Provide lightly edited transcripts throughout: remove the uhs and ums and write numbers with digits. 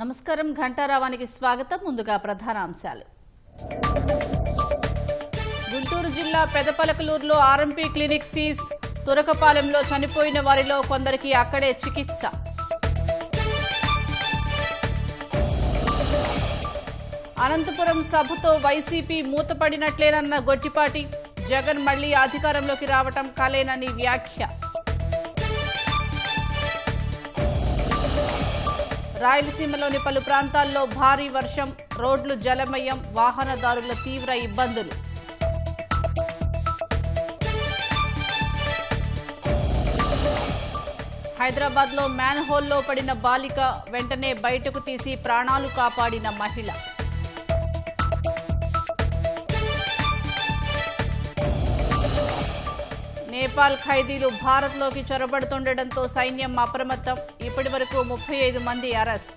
నమస్కారం ఘంటారావానికి స్వాగతం. ముందుగా ప్రధాన అంశాలు. గుంటూరు జిల్లా పెదపలకలూరులో ఆర్ఎంపీ క్లినిక్ సీజ్. తురకపాలెంలో చనిపోయిన వారిలో కొందరికి అక్కడే చికిత్స. అనంతపురం సభతో వైసీపీ మూతపడినట్లేనన్న గొట్టిపాటి. జగన్ మళ్లీ అధికారంలోకి రావటం కలేనని వ్యాఖ్య. రాయలసీమలోని పలు ప్రాంతాల్లో భారీ వర్షం, రోడ్లు జలమయం, వాహనదారుల తీవ్ర ఇబ్బందులు. హైదరాబాద్లో మ్యాన్ హోల్లో పడిన బాలిక వెంటనే బయటకు తీసి ప్రాణాలు కాపాడిన మహిళ. నేపాల్ ఖైదీలు భారత్లోకి చొరబడుతుండటంతో సైన్యం అప్రమత్తం. ఇప్పటి వరకు 35 మంది అరెస్ట్.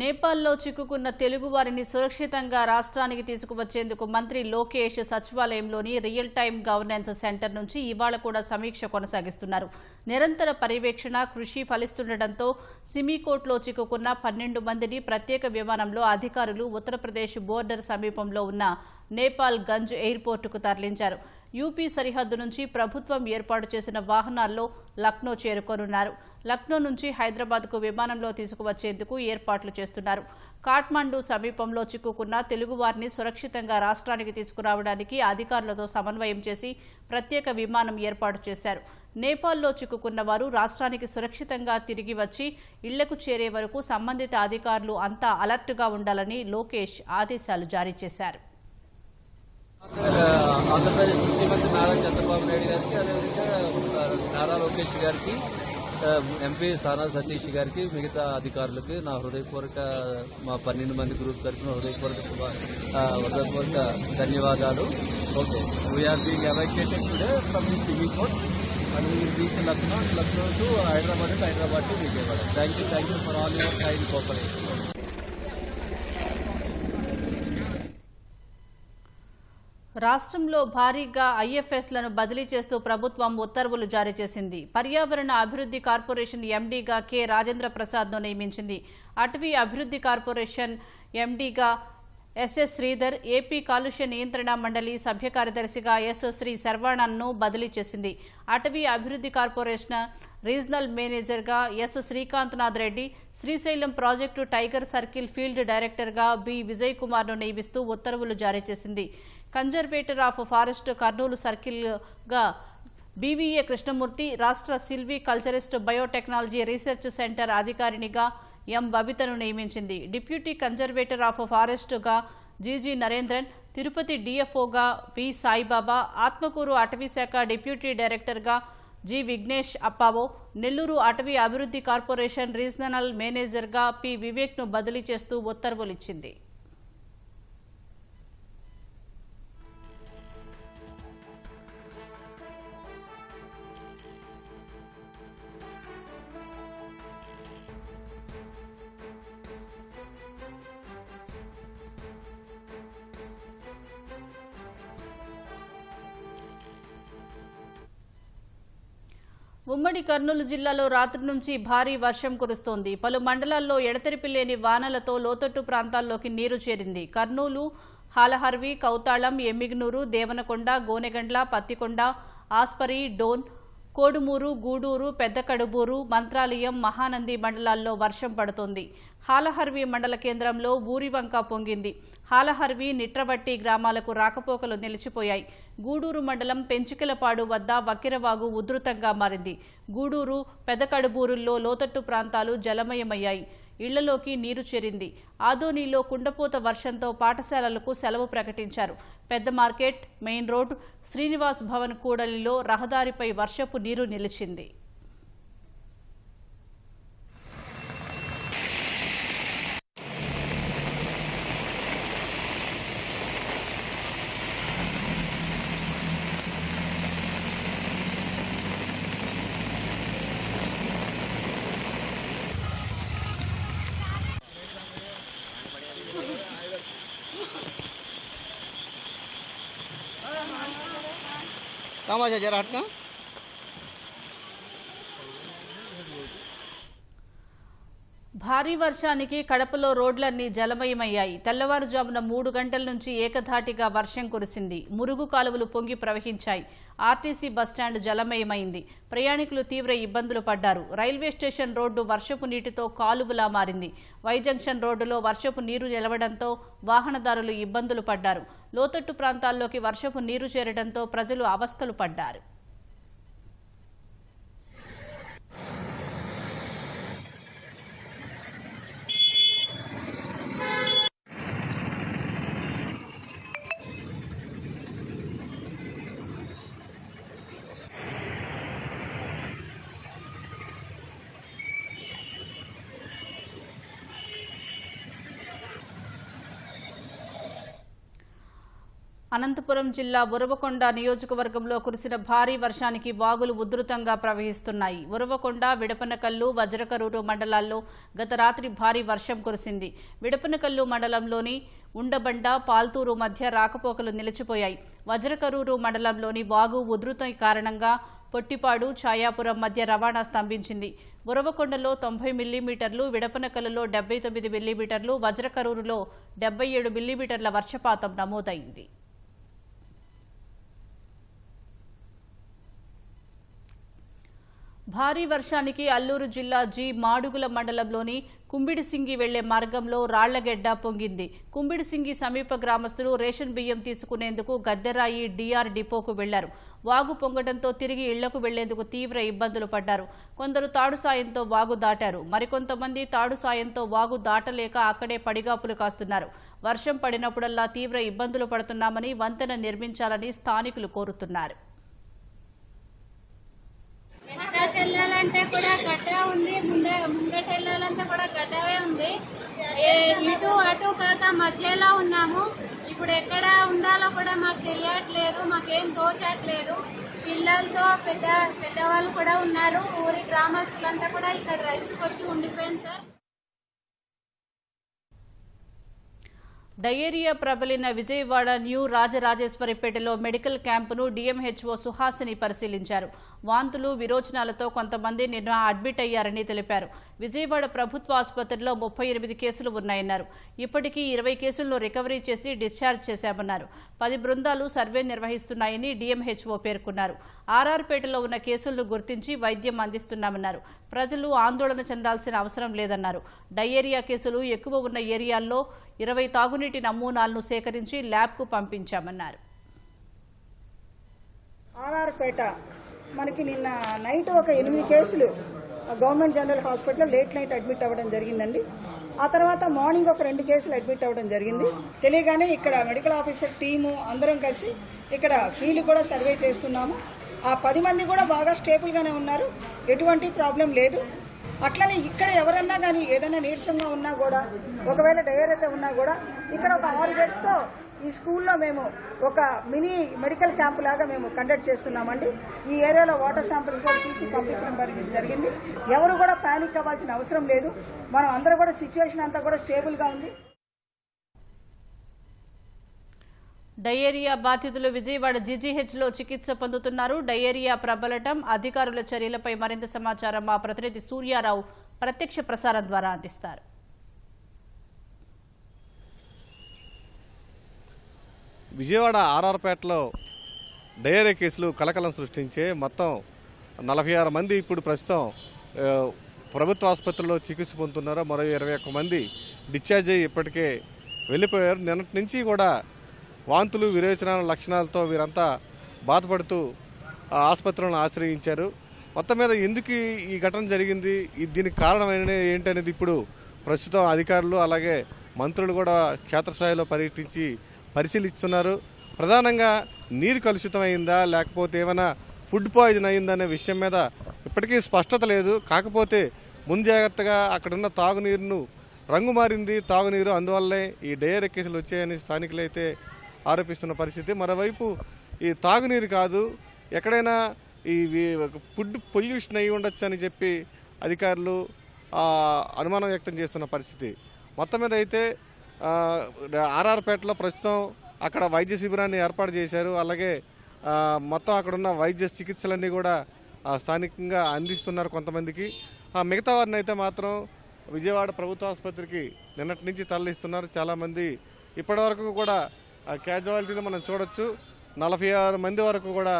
నేపాల్లో చిక్కుకున్న తెలుగు వారిని సురక్షితంగా రాష్ట్రానికి తీసుకువచ్చేందుకు మంత్రి లోకేష్ సచివాలయంలోని రియల్ టైమ్ గవర్నెన్స్ సెంటర్ నుంచి ఇవాళ కూడా సమీక్ష కొనసాగిస్తున్నారు. నిరంతర పర్యవేక్షణ కృషి ఫలిస్తుండటంతో సిమికోట్లో చిక్కుకున్న 12 మందిని ప్రత్యేక విమానంలో అధికారులు ఉత్తరప్రదేశ్ బోర్డర్ సమీపంలో ఉన్న నేపాల్ గంజ్ ఎయిర్పోర్టుకు తరలించారు. యూపీ సరిహద్దు నుంచి ప్రభుత్వం ఏర్పాటు చేసిన వాహనాల్లో లక్నో చేరుకోనున్నారు. లక్నో నుంచి హైదరాబాద్కు విమానంలో తీసుకువచ్చేందుకు ఏర్పాట్లు చేస్తున్నారు. కాఠ్మండూ సమీపంలో చిక్కుకున్న తెలుగువారిని సురక్షితంగా రాష్ట్రానికి తీసుకురావడానికి అధికారులతో సమన్వయం చేసి ప్రత్యేక విమానం ఏర్పాటు చేశారు. నేపాల్లో చిక్కుకున్న వారు రాష్ట్రానికి సురక్షితంగా తిరిగి వచ్చి ఇళ్లకు చేరే వరకు సంబంధిత అధికారులు అంతా అలర్ట్గా ఉండాలని లోకేష్ ఆదేశాలు జారీ చేశారు. ఆంధ్రప్రదేశ్ ముఖ్యమంత్రి నారా చంద్రబాబు నాయుడు గారికి, అదేవిధంగా నారా లోకేష్ గారికి, ఎంపీ సానా సతీష్ గారికి, మిగతా అధికారులకి నా హృదయపూర్వక మా 12 మంది గ్రూప్ తరఫున హృదయపూర్వక ధన్యవాదాలు. Okay, we are being evacuated today from the Simikot and we will reach Lucknow to Hyderabad and Hyderabad to Vijayawada. Thank you for all your kind cooperation. రాష్ట్రంలో భారీగా ఐఎఫ్ఎస్లను బదిలీ చేస్తూ ప్రభుత్వం ఉత్తర్వులు జారీ చేసింది. పర్యావరణ అభివృద్ధి కార్పొరేషన్ ఎండీగా కె రాజేంద్ర ప్రసాద్ను నియమించింది. అటవీ అభివృద్ధి కార్పొరేషన్ ఎండీగా ఎస్ఎస్ శ్రీధర్, ఏపీ కాలుష్య నియంత్రణ మండలి సభ్య కార్యదర్శిగా ఎస్ శ్రీ శర్వాణన్ను బదిలీ చేసింది. అటవీ అభివృద్ధి కార్పొరేషన్ రీజనల్ మేనేజర్గా ఎస్ శ్రీకాంత్నాథ్ Reddy, Srisailam project tiger circle field డైరెక్టర్గా బి విజయ్ కుమార్ను నియమిస్తూ ఉత్తర్వులు జారీ చేసింది. కన్జర్వేటర్ ఆఫ్ ఫారెస్ట్ కర్నూలు సర్కిల్గా బీవీఏ కృష్ణమూర్తి, రాష్ట్ర silviculturist biotechnology research centre అధికారినిగా ఎం బబితను నియమించింది. డిప్యూటీ కన్జర్వేటర్ ఆఫ్ ఫారెస్ట్గా జీజీ నరేంద్రన్, తిరుపతి డిఎఫ్ఓగా వి సాయిబాబా, ఆత్మకూరు అటవీశాఖ డిప్యూటీ డైరెక్టర్గా జి విఘ్నేష్ అప్పావో, నెల్లూరు అటవీ అభివృద్ధి కార్పొరేషన్ రీజనల్ మేనేజర్గా పి వివేక్ను బదిలీ చేస్తూ ఉత్తర్వులిచ్చింది. ఉమ్మడి కర్నూలు జిల్లాలో రాత్రి నుంచి భారీ వర్షం కురుస్తోంది. పలు మండలాల్లో ఎడతెరిపి లేని వానలతో లోతట్టు ప్రాంతాల్లోకి నీరు చేరింది. కర్నూలు, హాలహర్వి, కౌతాళం, ఎమ్మిగనూరు, దేవనకొండ, గోనెగండ్ల, పత్తికొండ, ఆస్పరి, డోన్, కోడుమూరు, గూడూరు, పెద్దకడుబూరు, మంత్రాలయం, మహానంది మండలాల్లో వర్షం పడుతోంది. హాలహర్వి మండల కేంద్రంలో ఊరివంక పొంగింది. హాలహర్వి, నిట్రవట్టి గ్రామాలకు రాకపోకలు నిలిచిపోయాయి. గూడూరు మండలం పెంచికలపాడు వద్ద వక్కిరవాగు ఉధృతంగా మారింది. గూడూరు, పెదకడుబూరుల్లో లోతట్టు ప్రాంతాలు జలమయమయ్యాయి. ఇళ్లలోకి నీరు చేరింది. ఆదోనిలో కుండపోత వర్షంతో పాఠశాలలకు సెలవు ప్రకటించారు. పెద్ద market, main road, Srinivas Bhavan కూడలిలో రహదారిపై వర్షపు నీరు నిలిచింది. तमाशा जरा हटना। భారీ వర్షానికి కడపలో రోడ్లన్నీ జలమయమయ్యాయి. తెల్లవారుజామున 3 గంటల నుంచి ఏకధాటిగా వర్షం కురిసింది. మురుగు కాలువలు పొంగి ప్రవహించాయి. RTC bus stand జలమయమైంది. ప్రయాణికులు తీవ్ర ఇబ్బందులు పడ్డారు. రైల్వే స్టేషన్ రోడ్డు వర్షపు నీటితో కాలువలా మారింది. వై జంక్షన్ రోడ్డులో వర్షపు నీరు నిలవడంతో వాహనదారులు ఇబ్బందులు పడ్డారు. లోతట్టు ప్రాంతాల్లోకి వర్షపు నీరు చేరడంతో ప్రజలు అవస్థలు పడ్డారు. అనంతపురం జిల్లా ఉరవకొండ నియోజకవర్గంలో కురిసిన భారీ వర్షానికి వాగులు ఉధృతంగా ప్రవహిస్తున్నాయి. ఉరవకొండ, విడపనకల్లు, వజ్రకరూరు మండలాల్లో గత రాత్రి భారీ వర్షం కురిసింది. విడపనకల్లు మండలంలోని ఉండబండ, పాల్తూరు మధ్య రాకపోకలు నిలిచిపోయాయి. వజ్రకరూరు మండలంలోని వాగు ఉధృతం కారణంగా పొట్టిపాడు, ఛాయాపురం మధ్య రవాణా స్తంభించింది. ఉరవకొండలో 90 మిల్లీమీటర్లు, విడపనకల్లులో 79 మిల్లీమీటర్లు, వజ్రకరూరులో 77 మిల్లీమీటర్ల వర్షపాతం నమోదైంది. భారీ వర్షానికి అల్లూరు జిల్లా మాడుగుల మండలంలోని కుంబిడిసింగి వెళ్లే మార్గంలో రాళ్లగెడ్డ పొంగింది. కుంబిడిసింగి సమీప గ్రామస్తులు రేషన్ బియ్యం తీసుకునేందుకు గద్దెరాయి డిఆర్ డిపోకు వెళ్లారు. వాగు పొంగడంతో తిరిగి ఇళ్లకు వెళ్లేందుకు తీవ్ర ఇబ్బందులు పడ్డారు. కొందరు తాడు సాయంతో వాగు దాటారు. మరికొంతమంది తాడు సాయంతో వాగు దాటలేక అక్కడే పడిగాపులు కాస్తున్నారు. వర్షం పడినప్పుడల్లా తీవ్ర ఇబ్బందులు పడుతున్నామని, వంతెన నిర్మించాలని స్థానికులు కోరుతున్నారు. వెళ్ళాలంటే కూడా గడ్డ ఉంది, ముంగట వెళ్ళాలంటే కూడా గడ్డవే ఉంది. ఇటు అటు కాక మధ్యలో ఉన్నాము. ఇప్పుడు ఎక్కడ ఉండాలో కూడా మాకు తెలియట్లేదు, మాకేం తోచట్లేదు. పిల్లలతో పెద్దవాళ్ళు కూడా ఉన్నారు. ఊరి గ్రామస్తులంతా కూడా ఇక్కడ రైస్కి వచ్చి ఉండిపోయింది సార్. డయేరియా ప్రబలిన విజయవాడ న్యూ రాజరాజేశ్వరిపేటలో మెడికల్ క్యాంపును డీఎంహెచ్ఓ సుహాసిని పరిశీలించారు. వాంతులు, విరోచనాలతో కొంతమంది నిన్న అడ్మిట్ అయ్యారని తెలిపారు. విజయవాడ ప్రభుత్వ ఆసుపత్రిలో 38 కేసులు ఉన్నాయన్నారు. ఇప్పటికీ 20 కేసులను రికవరీ చేసి డిశ్చార్జ్ చేశామన్నారు. 10 బృందాలు సర్వే నిర్వహిస్తున్నాయని డీఎంహెచ్ఓ పేర్కొన్నారు. ఆర్ఆర్పేటలో ఉన్న కేసులను గుర్తించి వైద్యం అందిస్తున్నామన్నారు. ప్రజలు ఆందోళన చెందాల్సిన అవసరం లేదన్నారు. డయేరియా కేసులు ఎక్కువ ఉన్న ఏరియాల్లో 20 తాగునీటి నమూనాలను సేకరించి ల్యాబ్కు పంపించామన్నారు. ఆర్ఆర్పేట మనకి నిన్న నైట్ ఒక 8 కేసులు గవర్నమెంట్ జనరల్ హాస్పిటల్లో లేట్ నైట్ అడ్మిట్ అవ్వడం జరిగిందండి. ఆ తర్వాత మార్నింగ్ ఒక 2 కేసులు అడ్మిట్ అవ్వడం జరిగింది. తెలియగానే ఇక్కడ మెడికల్ ఆఫీసర్ టీము అందరం కలిసి ఇక్కడ ఫీల్డ్ కూడా సర్వే చేస్తున్నాము. ఆ 10 మంది కూడా బాగా స్టేబుల్గానే ఉన్నారు, ఎటువంటి ప్రాబ్లం లేదు. అట్లనే ఇక్కడ ఎవరన్నా కానీ ఏదైనా నీరసంగా ఉన్నా కూడా, ఒకవేళ డయేరియా ఉన్నా కూడా ఇక్కడ ఒక 6 బెడ్స్తో ఈ స్కూల్లో మేము ఒక మినీ మెడికల్ క్యాంప్ లాగా మేము కండక్ట్ చేస్తున్నామండి. ఈ ఏరియాలో వాటర్ శాంపిల్స్ కూడా తీసి పంపించడం జరిగింది. ఎవరు కూడా పానిక్ అవ్వాల్సిన అవసరం లేదు. మనం అందరూ కూడా సిచ్యువేషన్ అంతా కూడా స్టేబుల్గా ఉంది. డయేరియా బాధితులు విజయవాడ జీజీహెచ్లో చికిత్స పొందుతున్నారు. డయేరియా ప్రబలటం, అధికారుల చర్యలపై మరింత సమాచారం మా ప్రతినిధి సూర్యారావు ప్రత్యక్ష ప్రసారం ద్వారా అందిస్తారు. విజయవాడ ఆర్ఆర్పేటలో డయేరియా కేసులు కలకలం సృష్టించే మొత్తం 46 మంది ఇప్పుడు ప్రస్తుతం ప్రభుత్వ ఆసుపత్రిలో చికిత్స పొందుతున్నారు. మరో 21 మంది డిశ్చార్జ్ అయ్యి ఇప్పటికే వెళ్ళిపోయారు. నిన్నటి నుంచి కూడా వాంతులు, విరేచనాల లక్షణాలతో వీరంతా బాధపడుతూ ఆసుపత్రులను ఆశ్రయించారు. మొత్తం మీద ఎందుకు ఈ ఘటన జరిగింది, దీనికి కారణమైన ఏంటనేది ఇప్పుడు ప్రస్తుతం అధికారులు అలాగే మంత్రులు కూడా క్షేత్రస్థాయిలో పర్యటించి పరిశీలిస్తున్నారు. ప్రధానంగా నీరు కలుషితమైందా లేకపోతే ఏమైనా ఫుడ్ పాయిజన్ అయిందనే విషయం మీద ఇప్పటికీ స్పష్టత లేదు. కాకపోతే ముంజాగ్రత్తగా అక్కడున్న తాగునీరును రంగు మారింది తాగునీరు, అందువల్లే ఈ డయేరియా కేసులు వచ్చాయని స్థానికులు అయితే ఆరోపిస్తున్న పరిస్థితి. మరోవైపు ఈ తాగునీరు కాదు, ఎక్కడైనా ఈ ఫుడ్ పొల్యూషన్ అయి ఉండొచ్చు అని చెప్పి అధికారులు అనుమానం వ్యక్తం చేస్తున్న పరిస్థితి. మొత్తం మీద అయితే ఆర్ఆర్పేటలో ప్రస్తుతం అక్కడ వైద్య శిబిరాన్ని ఏర్పాటు చేశారు. అలాగే మొత్తం అక్కడున్న వైద్య చికిత్సలన్నీ కూడా స్థానికంగా అందిస్తున్నారు కొంతమందికి. మిగతా వారిని అయితే మాత్రం విజయవాడ ప్రభుత్వ ఆసుపత్రికి నిన్నటి నుంచి తరలిస్తున్నారు. చాలామంది ఇప్పటివరకు కూడా క్యాజువాలిటీని మనం చూడొచ్చు. 46 మంది వరకు కూడా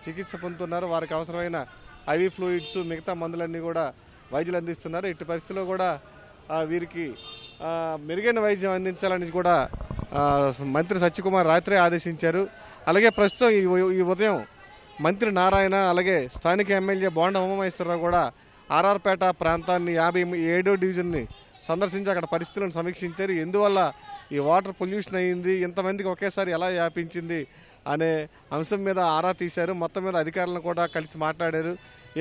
చికిత్స పొందుతున్నారు. వారికి అవసరమైన ఐవీ ఫ్లూయిడ్స్ మిగతా మందులన్నీ కూడా వైద్యులు అందిస్తున్నారు. ఇట్టి పరిస్థితుల్లో కూడా వీరికి మెరుగైన వైద్యం అందించాలని కూడా మంత్రి సత్యకుమార్ రాత్రే ఆదేశించారు. అలాగే ప్రస్తుతం ఈ ఉదయం మంత్రి నారాయణ అలాగే స్థానిక ఎమ్మెల్యే బోండా ఉమామహేశ్వరరావు కూడా ఆర్ఆర్పేట ప్రాంతాన్ని 57వ డివిజన్ని సందర్శించి అక్కడ పరిస్థితులను సమీక్షించారు. ఎందువల్ల ఈ వాటర్ పొల్యూషన్ అయ్యింది, ఇంతమందికి ఒకేసారి ఎలా వ్యాపించింది అనే అంశం మీద ఆరా తీశారు. మొత్తం మీద అధికారులను కూడా కలిసి మాట్లాడారు.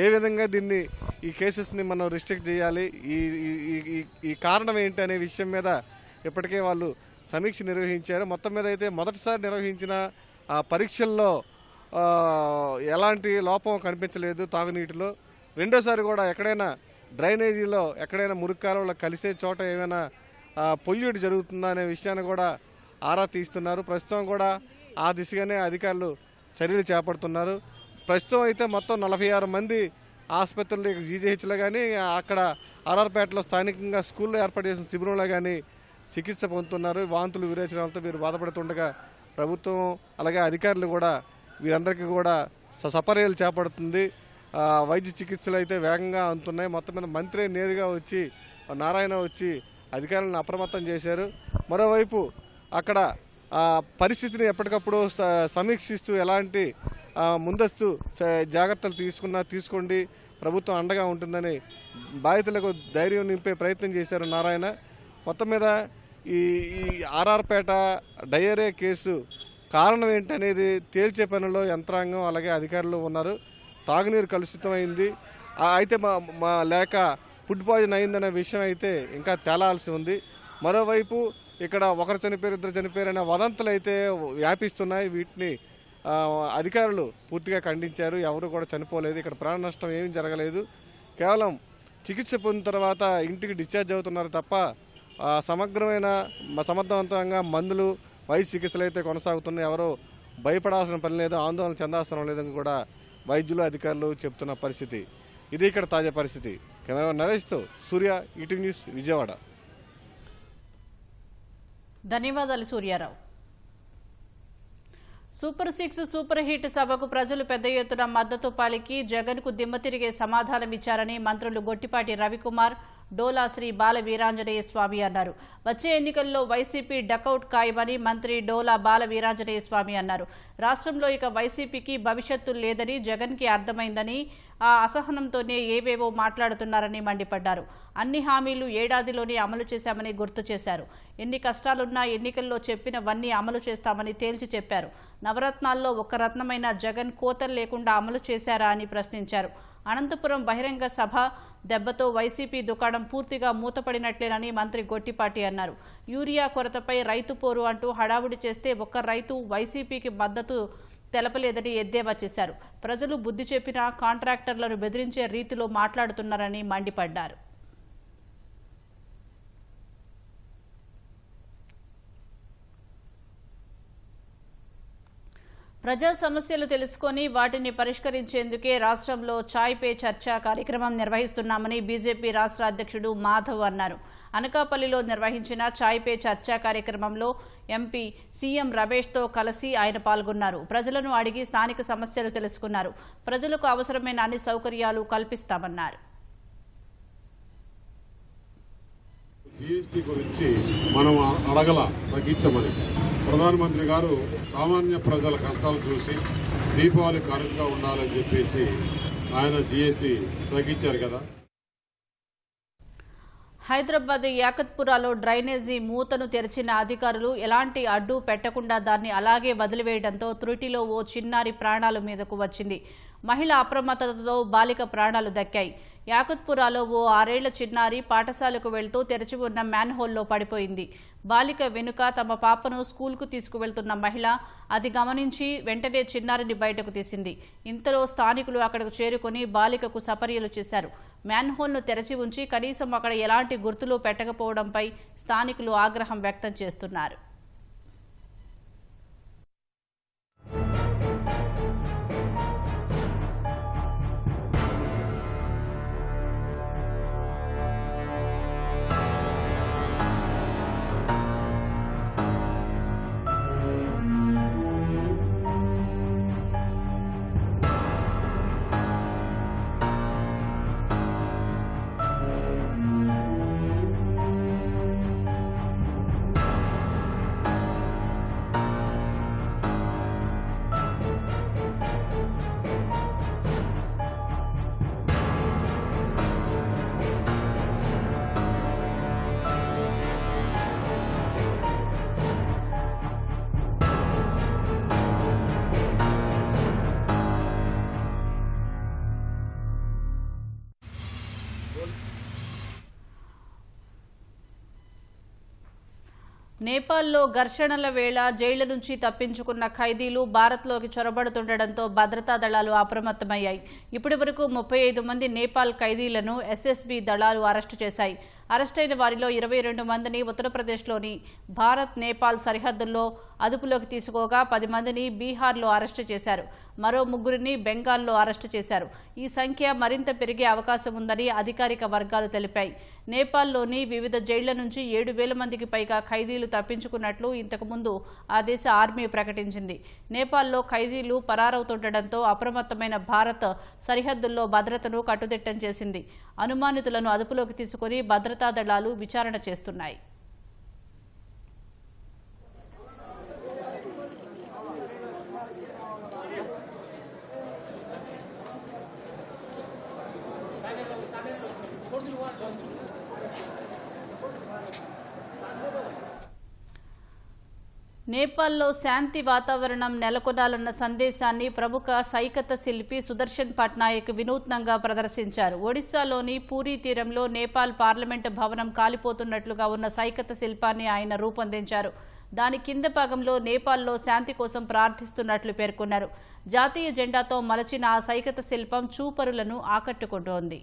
ఏ విధంగా దీన్ని ఈ కేసెస్ని మనం రిస్ట్రిక్ట్ చేయాలి, ఈ కారణం ఏంటి అనే విషయం మీద ఇప్పటికే వాళ్ళు సమీక్ష నిర్వహించారు. మొత్తం మీద అయితే మొదటిసారి నిర్వహించిన పరీక్షల్లో ఎలాంటి లోపం కనిపించలేదు తాగునీటిలో. రెండోసారి కూడా ఎక్కడైనా డ్రైనేజీలో ఎక్కడైనా మురికి కాలువలో కలిసే చోట ఏమైనా పొల్యూట్ జరుగుతుందా అనే విషయాన్ని కూడా ఆరా తీస్తున్నారు. ప్రస్తుతం కూడా ఆ దిశగానే అధికారులు చర్యలు చేపడుతున్నారు. ప్రస్తుతం అయితే మొత్తం 46 మంది ఆసుపత్రులు జీజీహెచ్లో కానీ అక్కడ ఆర్ఆర్పేటలో స్థానికంగా స్కూల్లో ఏర్పాటు చేసిన శిబిరంలో కానీ చికిత్స పొందుతున్నారు. వాంతులు విరేచనాలతో వీరు బాధపడుతుండగా ప్రభుత్వం అలాగే అధికారులు కూడా వీరందరికీ కూడా సపర్యలు చేపడుతుంది. వైద్య చికిత్సలు అయితే వేగంగా అందుతున్నాయి. మొత్తం మీద మంత్రి నేరుగా వచ్చి నారాయణ వచ్చి అధికారులను అప్రమత్తం చేశారు. మరోవైపు అక్కడ పరిస్థితిని ఎప్పటికప్పుడు సమీక్షిస్తూ ఎలాంటి ముందస్తు జాగ్రత్తలు తీసుకోండి, ప్రభుత్వం అండగా ఉంటుందని బాధితులకు ధైర్యం నింపే ప్రయత్నం చేశారు నారాయణ. మొత్తం మీద ఈ ఆర్ఆర్పేట డయేరియా కేసు కారణం ఏంటనేది తేల్చే పనిలో యంత్రాంగం అలాగే అధికారులు ఉన్నారు. తాగునీరు కలుషితమైంది అయితే లేక ఫుడ్ పాయిజన్ అయిందనే విషయం అయితే ఇంకా తేలాల్సి ఉంది. మరోవైపు ఇక్కడ ఒకరు చనిపోయారు, ఇద్దరు చనిపోయారు అనే వదంతులు అయితే వ్యాపిస్తున్నాయి. వీటిని అధికారులు పూర్తిగా ఖండించారు. ఎవరు కూడా చనిపోలేదు, ఇక్కడ ప్రాణ నష్టం ఏమీ జరగలేదు. కేవలం చికిత్స పొందిన తర్వాత ఇంటికి డిశ్చార్జ్ అవుతున్నారు తప్ప సమర్థవంతంగా మందులు వైద్య చికిత్సలు అయితే కొనసాగుతున్నాయి. ఎవరో భయపడాల్సిన పని లేదు, ఆందోళన చెందాల్సిన లేదని కూడా వైద్యులు అధికారులు చెప్తున్న పరిస్థితి. ఇది ఇక్కడ తాజా పరిస్థితి. కెమెరామెన్ నరేష్తో సూర్య, ఈటీవీ న్యూస్, విజయవాడ. ధన్యవాదాలు సూర్యారావు. సూపర్ 6 సూపర్ హిట్ సభకు ప్రజలు పెద్ద ఎత్తున మద్దతు పలికి జగన్కు దిమ్మ తిరిగే సమాధానమిచ్చారని మంత్రులు గొట్టిపాటి రవికుమార్, డోలా శ్రీ బాల వీరాంజనేయ స్వామి అన్నారు. వచ్చే ఎన్నికల్లో వైసీపీ డకౌట్ ఖాయమని మంత్రి డోలా బాల వీరాంజనేయ స్వామి అన్నారు. రాష్ట్రంలో ఇక వైసీపీకి భవిష్యత్తు లేదని జగన్కి అర్థమైందని, ఆ అసహనంతోనే ఏవేవో మాట్లాడుతున్నారని మండిపడ్డారు. అన్ని హామీలు ఏడాదిలోనే అమలు చేశామని గుర్తు చేశారు. ఎన్ని కష్టాలున్నా ఎన్నికల్లో చెప్పినవన్నీ అమలు చేస్తామని తేల్చి చెప్పారు. నవరత్నాల్లో ఒక్క రత్నమైన జగన్ కోతలు లేకుండా అమలు చేశారా అని ప్రశ్నించారు. అనంతపురం బహిరంగ సభ దెబ్బతో వైసీపీ దుకాణం పూర్తిగా మూతపడినట్లేనని మంత్రి గొట్టిపాటి అన్నారు. యూరియా కొరతపై రైతు పోరు అంటూ హడావుడి చేస్తే ఒక్క రైతు వైసీపీకి మద్దతు తెలపలేదని ఎద్దేవా చేశారు. ప్రజలు బుద్ధి చెప్పినా కాంట్రాక్టర్లను బెదిరించే రీతిలో మాట్లాడుతున్నారని మండిపడ్డారు. ప్రజా సమస్యలు తెలుసుకొని వాటిని పరిష్కరించేందుకే రాష్ట్రంలో చాయ్ పే చర్చ కార్యక్రమం నిర్వహిస్తున్నామని బీజేపీ రాష్ట్ర అధ్యక్షుడు మాధవ్ అన్నారు. అనకాపల్లిలో నిర్వహించిన చాయ్ పే చర్చ కార్యక్రమంలో ఎంపీ సీఎం రమేష్తో కలిసి ఆయన పాల్గొన్నారు. ప్రజలను అడిగి స్థానిక సమస్యలు తెలుసుకున్నారు. ప్రజలకు అవసరమైన అన్ని సౌకర్యాలు కల్పిస్తామన్నారు. జీఎస్టీ గురించి మనం అడగల తగ్గించమని ప్రధానమంత్రి గారు సామాన్య ప్రజల కష్టాలు చూసి దీపావళి కరెక్ట్గా ఉండాలని చెప్పేసి ఆయన జీఎస్టీ తగ్గించారు కదా. హైదరాబాద్ యాకత్పురాలో డ్రైనేజీ మూతను తెరిచిన అధికారులు ఎలాంటి అడ్డు పెట్టకుండా దాన్ని అలాగే వదిలివేయడంతో త్రుటిలో ఓ చిన్నారి ప్రాణాల మీదకు వచ్చింది. మహిళ అప్రమత్తతతో బాలిక ప్రాణాలు దక్కాయి. యాకత్పురాలో ఓ 6 ఏళ్ల చిన్నారి పాఠశాలకు వెళ్తూ తెరిచి ఉన్న మ్యాన్హోల్లో పడిపోయింది. బాలిక వెనుక తమ పాపను స్కూల్కు తీసుకువెళ్తున్న మహిళ అది గమనించి వెంటనే చిన్నారిని బయటకు తీసింది. ఇంతలో స్థానికులు అక్కడకు చేరుకుని బాలికకు సపర్యలు చేశారు. మ్యాన్హోల్ను తెరచి ఉంచి కనీసం అక్కడ ఎలాంటి గుర్తులు పెట్టకపోవడంపై స్థానికులు ఆగ్రహం వ్యక్తం చేస్తున్నారు. నేపాల్లో ఘర్షణల వేళ జైళ్ల నుంచి తప్పించుకున్న ఖైదీలు భారత్లోకి చొరబడుతుండటంతో భద్రతా దళాలు అప్రమత్తమయ్యాయి. ఇప్పటి వరకు 35 మంది నేపాల్ ఖైదీలను ఎస్ఎస్బీ దళాలు అరెస్టు చేశాయి. అరెస్టైన వారిలో 22 మందిని ఉత్తరప్రదేశ్లోని భారత్ నేపాల్ సరిహద్దుల్లో అదుపులోకి తీసుకోగా 10 మందిని బీహార్లో అరెస్టు చేశారు. మరో 3 బెంగాల్లో అరెస్టు చేశారు. ఈ సంఖ్య మరింత పెరిగే అవకాశం ఉందని అధికారిక వర్గాలు తెలిపాయి. నేపాల్లోని వివిధ జైళ్ల నుంచి 7,000 మందికి పైగా ఖైదీలు తప్పించుకున్నట్లు ఇంతకుముందు ఆ దేశ ఆర్మీ ప్రకటించింది. నేపాల్లో ఖైదీలు పరారవుతుండటంతో అప్రమత్తమైన భారత్ సరిహద్దుల్లో భద్రతను కట్టుదిట్టం చేసింది. అనుమానితులను అదుపులోకి తీసుకుని భద్రతా దళాలు విచారణ చేస్తున్నాయి. నేపాల్లో శాంతి వాతావరణం నెలకొనాలన్న సందేశాన్ని ప్రముఖ సైకత శిల్పి సుదర్శన్ పట్నాయక్ వినూత్నంగా ప్రదర్శించారు. ఒడిశాలోని పూరీ తీరంలో నేపాల్ పార్లమెంటు భవనం కాలిపోతున్నట్లుగా ఉన్న సైకత శిల్పాన్ని ఆయన రూపొందించారు. దాని కింద భాగంలో నేపాల్లో శాంతి కోసం ప్రార్థిస్తున్నట్లు పేర్కొన్నారు. జాతీయ జెండాతో మలచిన ఆ సైకత శిల్పం చూపరులను ఆకట్టుకుంటోంది.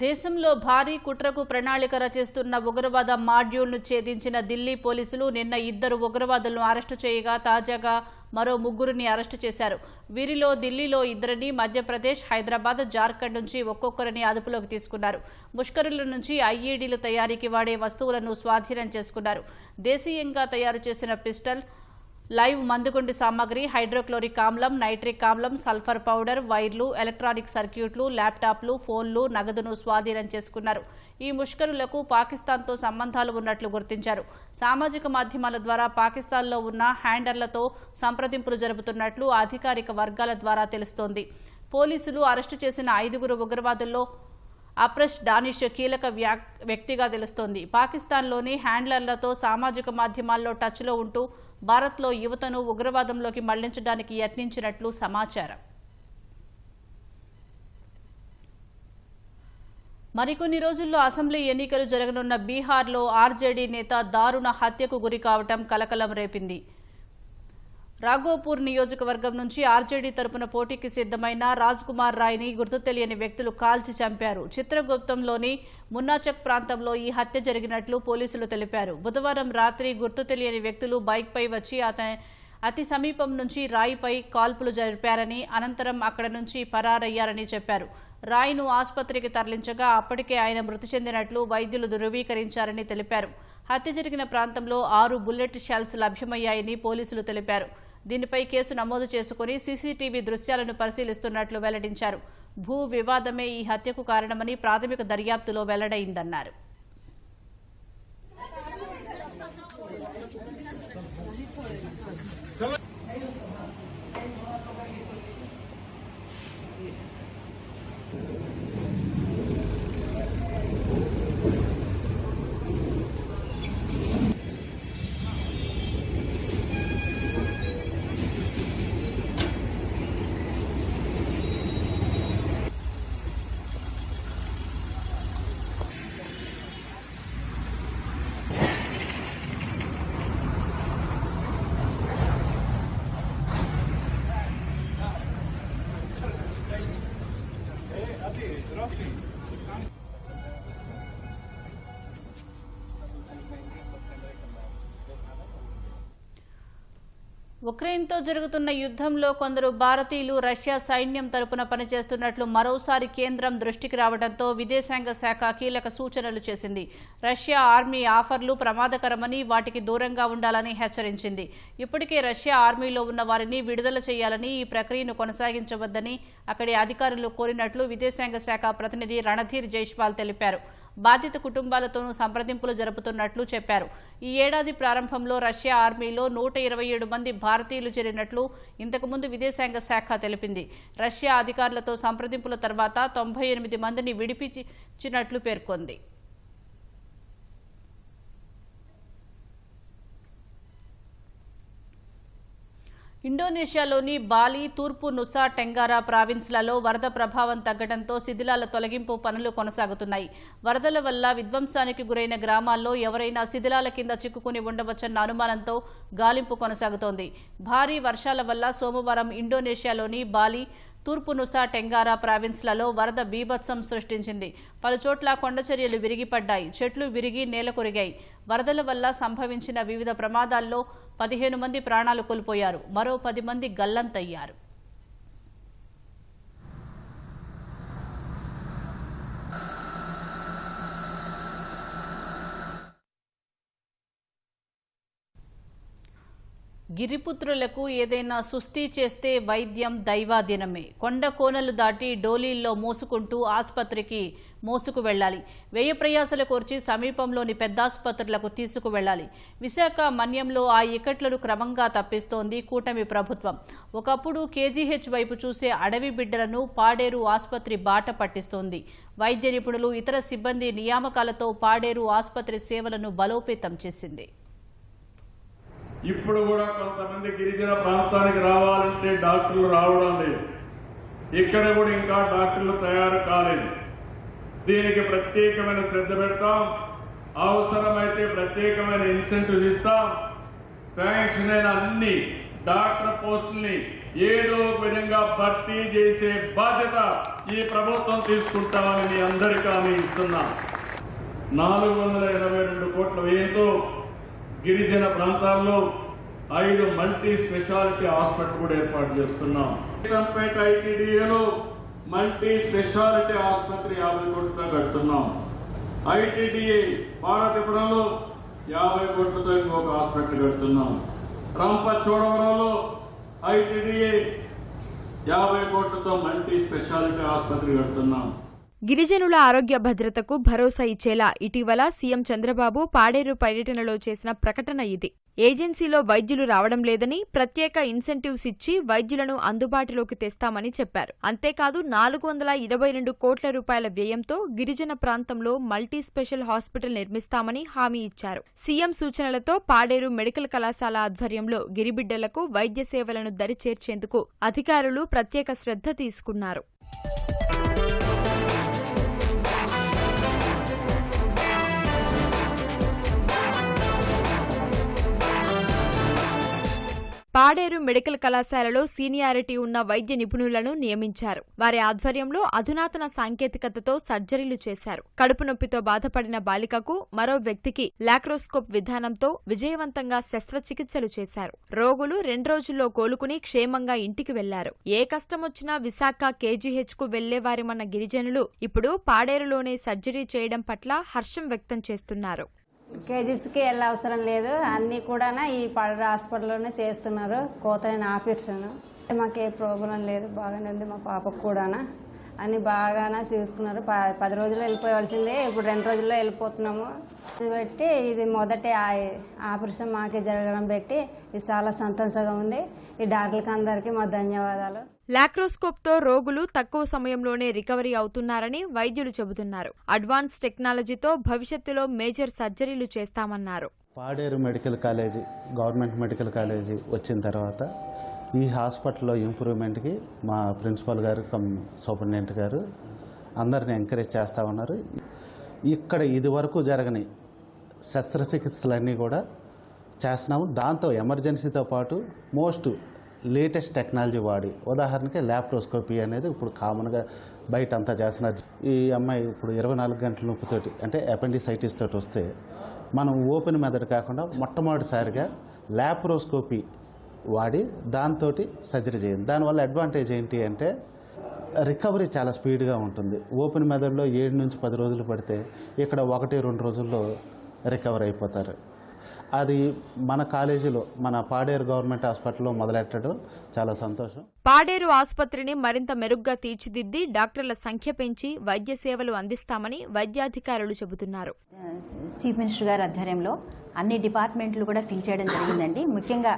దేశంలో భారీ కుట్రకు ప్రణాళిక రచిస్తున్న ఉగ్రవాద మాడ్యూల్ను ఛేదించిన ఢిల్లీ పోలీసులు నిన్న 2 ఉగ్రవాదులను అరెస్టు చేయగా తాజాగా మరో 3 అరెస్టు చేశారు. వీరిలో ఢిల్లీలో 2, మధ్యప్రదేశ్, హైదరాబాద్, జార్ఖండ్ నుంచి ఒక్కొక్కరిని అదుపులోకి తీసుకున్నారు. ముష్కరుల నుంచి ఐఈడీలు తయారీకి వాడే వస్తువులను స్వాధీనం చేసుకున్నారు. దేశీయంగా తయారు చేసిన పిస్టల్, లైవ్ మందుగుండు సామాగ్రి, హైడ్రోక్లోరిక్ ఆమ్లం, నైట్రిక్ ఆమ్లం, సల్ఫర్ పౌడర్, వైర్లు, ఎలక్ట్రానిక్ సర్క్యూట్లు, ల్యాప్టాప్లు, ఫోన్లు, నగదును స్వాధీనం చేసుకున్నారు. ఈ ముష్కరులకు పాకిస్తాన్తో సంబంధాలు ఉన్నట్లు గుర్తించారు. సామాజిక మాధ్యమాల ద్వారా పాకిస్తాన్లో ఉన్న హ్యాండర్లతో సంప్రదింపులు జరుపుతున్నట్లు అధికారిక వర్గాల ద్వారా తెలుస్తోంది. పోలీసులు అరెస్టు చేసిన 5 ఉగ్రవాదుల్లో అప్రష్ డానిష్ కీలక వ్యక్తిగా తెలుస్తోంది. పాకిస్తాన్లోని హ్యాండ్లర్లతో సామాజిక మాధ్యమాల్లో టచ్లో ఉంటూ భారత్లో యువతను ఉగ్రవాదంలోకి మళ్లించడానికి యత్నించినట్లు సమాచారం. మరికొన్ని రోజుల్లో అసెంబ్లీ ఎన్నికలు జరగనున్న బీహార్లో ఆర్జేడీ నేత దారుణ హత్యకు గురి కావటం కలకలం రేపింది. రాఘోపూర్ నియోజకవర్గం నుంచి ఆర్జేడీ తరపున పోటీకి సిద్ధమైన రాజ్ కుమార్ రాయ్ని గుర్తు తెలియని వ్యక్తులు కాల్చి చంపారు. చిత్రగుప్తంలోని మున్నాచక్ ప్రాంతంలో ఈ హత్య జరిగినట్లు పోలీసులు తెలిపారు. బుధవారం రాత్రి గుర్తు తెలియని వ్యక్తులు బైక్పై వచ్చి అతి సమీపం నుంచి రాయ్పై కాల్పులు జరిపారని, అనంతరం అక్కడ నుంచి పరారయ్యారని చెప్పారు. రాయ్ను ఆసుపత్రికి తరలించగా అప్పటికే ఆయన మృతి చెందినట్లు వైద్యులు ధృవీకరించారని తెలిపారు. హత్య జరిగిన ప్రాంతంలో 6 బుల్లెట్ షెల్స్ లభ్యమయ్యాయని పోలీసులు తెలిపారు. దీనిపై కేసు నమోదు చేసుకుని సీసీటీవీ దృశ్యాలను పరిశీలిస్తున్నట్లు వెల్లడించారు. భూ వివాదమే ఈ హత్యకు కారణమని ప్రాథమిక దర్యాప్తులో వెల్లడైందన్నారు. ఉక్రెయిన్తో జరుగుతున్న యుద్ధంలో కొందరు భారతీయులు రష్యా సైన్యం తరపున పనిచేస్తున్నట్లు మరోసారి కేంద్రం దృష్టికి రావడంతో విదేశాంగ శాఖ కీలక సూచనలు చేసింది. రష్యా ఆర్మీ ఆఫర్లు ప్రమాదకరమని, వాటికి దూరంగా ఉండాలని హెచ్చరించింది. ఇప్పటికే రష్యా ఆర్మీలో ఉన్న వారిని విడుదల చేయాలని, ఈ ప్రక్రియను కొనసాగించవద్దని అక్కడి అధికారులు కోరినట్లు విదేశాంగ శాఖ ప్రతినిధి రణధీర్ జైస్వాల్ తెలిపారు. బాధిత కుటుంబాలతోనూ సంప్రదింపులు జరుపుతున్నట్లు చెప్పారు. ఈ ఏడాది ప్రారంభంలో రష్యా ఆర్మీలో 127 మంది భారతీయులు చేరినట్లు ఇంతకుముందు విదేశాంగ శాఖ తెలిపింది. రష్యా అధికారులతో సంప్రదింపుల తర్వాత 98 మందిని విడిపించినట్లు పేర్కొంది. ఇండోనేషియాలోని బాలి, తూర్పు నుసా టెంగారా ప్రావిన్స్లలో వరద ప్రభావం తగ్గడంతో శిథిలాల తొలగింపు పనులు కొనసాగుతున్నాయి. వరదల వల్ల విధ్వంసానికి గురైన గ్రామాల్లో ఎవరైనా శిథిలాల కింద చిక్కుకుని ఉండవచ్చన్న అనుమానంతో గాలింపు కొనసాగుతోంది. భారీ వర్షాల వల్ల సోమవారం ఇండోనేషియాలోని బాలి, తూర్పు నుసా టెంగారా ప్రావిన్స్లలో వరద బీభత్సం సృష్టించింది. పలుచోట్ల కొండచర్యలు విరిగిపడ్డాయి, చెట్లు విరిగి నేలకొరిగాయి. వరదల వల్ల సంభవించిన వివిధ ప్రమాదాల్లో 15 మంది ప్రాణాలు కోల్పోయారు, మరో 10 మంది గల్లంతయ్యారు. గిరిపుత్రులకు ఏదైనా సుస్థి చేస్తే వైద్యం దైవాధీనమే. కొండ కోనలు దాటి డోలీల్లో మోసుకుంటూ ఆసుపత్రికి మోసుకు వెళ్లాలి. వ్యయ ప్రయాసలు కోర్చి సమీపంలోని పెద్దాసుపత్రులకు తీసుకువెళ్లాలి. విశాఖ మన్యంలో ఆ ఇక్కట్లను క్రమంగా తప్పిస్తోంది కూటమి ప్రభుత్వం. ఒకప్పుడు కేజీహెచ్ వైపు చూసే అడవి బిడ్డలను పాడేరు ఆసుపత్రి బాట పట్టిస్తోంది. వైద్య నిపుణులు, ఇతర సిబ్బంది నియామకాలతో పాడేరు ఆసుపత్రి సేవలను బలోపేతం చేసింది. ఇప్పుడు కూడా కొంతమంది గిరిజన ప్రాంతానికి రావాలంటే డాక్టర్లు రావడం లేదు. ఇక్కడ కూడా ఇంకా డాక్టర్లు తయారు కాలేదు. దీనికి ప్రత్యేకమైన శ్రద్ధ పెడతాం. అవసరమైతే ప్రత్యేకమైన ఇన్సెంటివ్స్ ఇస్తాం. శాంక్షన్ అయిన అన్ని డాక్టర్ పోస్టుల్ని ఏదో ఒక విధంగా భర్తీ చేసే బాధ్యత ఈ ప్రభుత్వం తీసుకుంటామని మీ అందరికీ హామీ ఇస్తున్నాం. 482 కోట్ల వ్యయంతో గిరిజన ప్రాంతాల్లో 5 మల్టీ స్పెషాలిటీ హాస్పిటల్ కూడా ఏర్పాటు చేస్తున్నాం. పేట ఐటీడీఏలో మల్టీ స్పెషాలిటీ ఆసుపత్రి 50 కోట్లతో కడుతున్నాం. ఐటీడీఏ పార్వతీపురంలో 50 కోట్లతో ఇంకొక హాస్పిటల్ కడుతున్నాం. రంపచోడవరంలో ఐటీడీఏ 50 కోట్లతో మల్టీ స్పెషాలిటీ ఆసుపత్రి కడుతున్నాం. గిరిజనుల ఆరోగ్య భద్రతకు భరోసా ఇచ్చేలా ఇటీవల సీఎం చంద్రబాబు పాడేరు పర్యటనలో చేసిన ప్రకటన ఇది. ఏజెన్సీలో వైద్యులు రావడం లేదని, ప్రత్యేక ఇన్సెంటివ్స్ ఇచ్చి వైద్యులను అందుబాటులోకి తెస్తామని చెప్పారు. అంతేకాదు 422 కోట్ల రూపాయల వ్యయంతో గిరిజన ప్రాంతంలో మల్టీ స్పెషల్ హాస్పిటల్ నిర్మిస్తామని హామీ ఇచ్చారు. సీఎం సూచనలతో పాడేరు మెడికల్ కళాశాల ఆధ్వర్యంలో గిరిబిడ్డలకు వైద్య సేవలను దరిచేర్చేందుకు అధికారులు ప్రత్యేక శ్రద్ధ తీసుకున్నారు. పాడేరు మెడికల్ కళాశాలలో సీనియారిటీ ఉన్న వైద్య నిపుణులను నియమించారు. వారి ఆధ్వర్యంలో అధునాతన సాంకేతికతతో సర్జరీలు చేశారు. కడుపు నొప్పితో బాధపడిన బాలికకు, మరో వ్యక్తికి లాప్రోస్కోప్ విధానంతో విజయవంతంగా శస్త్రచికిత్సలు చేశారు. రోగులు 2 రోజుల్లో కోలుకుని క్షేమంగా ఇంటికి వెళ్లారు. ఏ కష్టమొచ్చినా విశాఖ కేజీహెచ్ కు వెళ్లేవారిమన్న గిరిజనులు ఇప్పుడు పాడేరులోనే సర్జరీ చేయడం పట్ల హర్షం వ్యక్తం చేస్తున్నారు. కేజీస్కి వెళ్ళే అవసరం లేదు, అన్నీ కూడా ఈ పాడేరు హాస్పిటల్లోనే చేస్తున్నారు. కోతలైన ఆఫీసర్ను మాకు ఏ ప్రాబ్లం లేదు, బాగానే ఉంది. మా పాపకు కూడా అన్ని బాగానే చూసుకున్నారు. 10 రోజుల్లో వెళ్ళిపోవాల్సిందే, ఇప్పుడు 2 రోజుల్లో వెళ్ళిపోతున్నాము. ఇది బట్టి ఇది మొదటి ఆపరేషన్ మాకే జరగడం బట్టి ఇది చాలా సంతోషంగా ఉంది. ఈ డాక్టర్లకు అందరికీ మా ధన్యవాదాలు. లాప్రోస్కోప్తో రోగులు తక్కువ సమయంలోనే రికవరీ అవుతున్నారని వైద్యులు చెబుతున్నారు. అడ్వాన్స్ టెక్నాలజీతో భవిష్యత్తులో మేజర్ సర్జరీలు చేస్తామన్నారు. Paderu medical college, government medical college వచ్చిన తర్వాత ఈ హాస్పిటల్లో ఇంప్రూవ్మెంట్కి మా ప్రిన్సిపల్ గారు, సూపరింటెండెంట్ గారు అందరిని ఎంకరేజ్ చేస్తూ ఉన్నారు. ఇక్కడ ఇదివరకు జరగని శస్త్రచికిత్సలన్నీ కూడా చేస్తున్నాము. దాంతో ఎమర్జెన్సీతో పాటు మోస్ట్ లేటెస్ట్ టెక్నాలజీ వాడి, ఉదాహరణకి లాప్రోస్కోపీ అనేది ఇప్పుడు కామన్గా బయట అంతా చేస్తున్నారు. ఈ అమ్మాయి ఇప్పుడు 24 గంటల నొప్పితోటి, అంటే అపెండిసైటిస్ తోటి వస్తే మనం ఓపెన్ మెథడ్ కాకుండా మొట్టమొదటిసారిగా లాప్రోస్కోపీ వాడి దాంతో సర్జరీ చేయండి. దానివల్ల అడ్వాంటేజ్ ఏంటి అంటే రికవరీ చాలా స్పీడ్గా ఉంటుంది. ఓపెన్ మెథడ్లో 7 నుంచి 10 రోజులు పడితే ఇక్కడ 1-2 రోజుల్లో రికవర్ అయిపోతారు. అది మన కాలేజీలో, మన పాడేరు గవర్నమెంట్ హాస్పిటల్లో మొదలెట్టడం చాలా సంతోషం. పాడేరు ఆసుపత్రిని మరింత మెరుగ్గా తీర్చిదిద్ది డాక్టర్ల సంఖ్య పెంచి వైద్య సేవలు అందిస్తామని వైద్యాధికారులు చెబుతున్నారు. చీఫ్ మినిస్టర్ గారి ఆధ్వర్యంలో అన్ని డిపార్ట్మెంట్లు కూడా ఫిల్ చేయడం జరిగిందండి. ముఖ్యంగా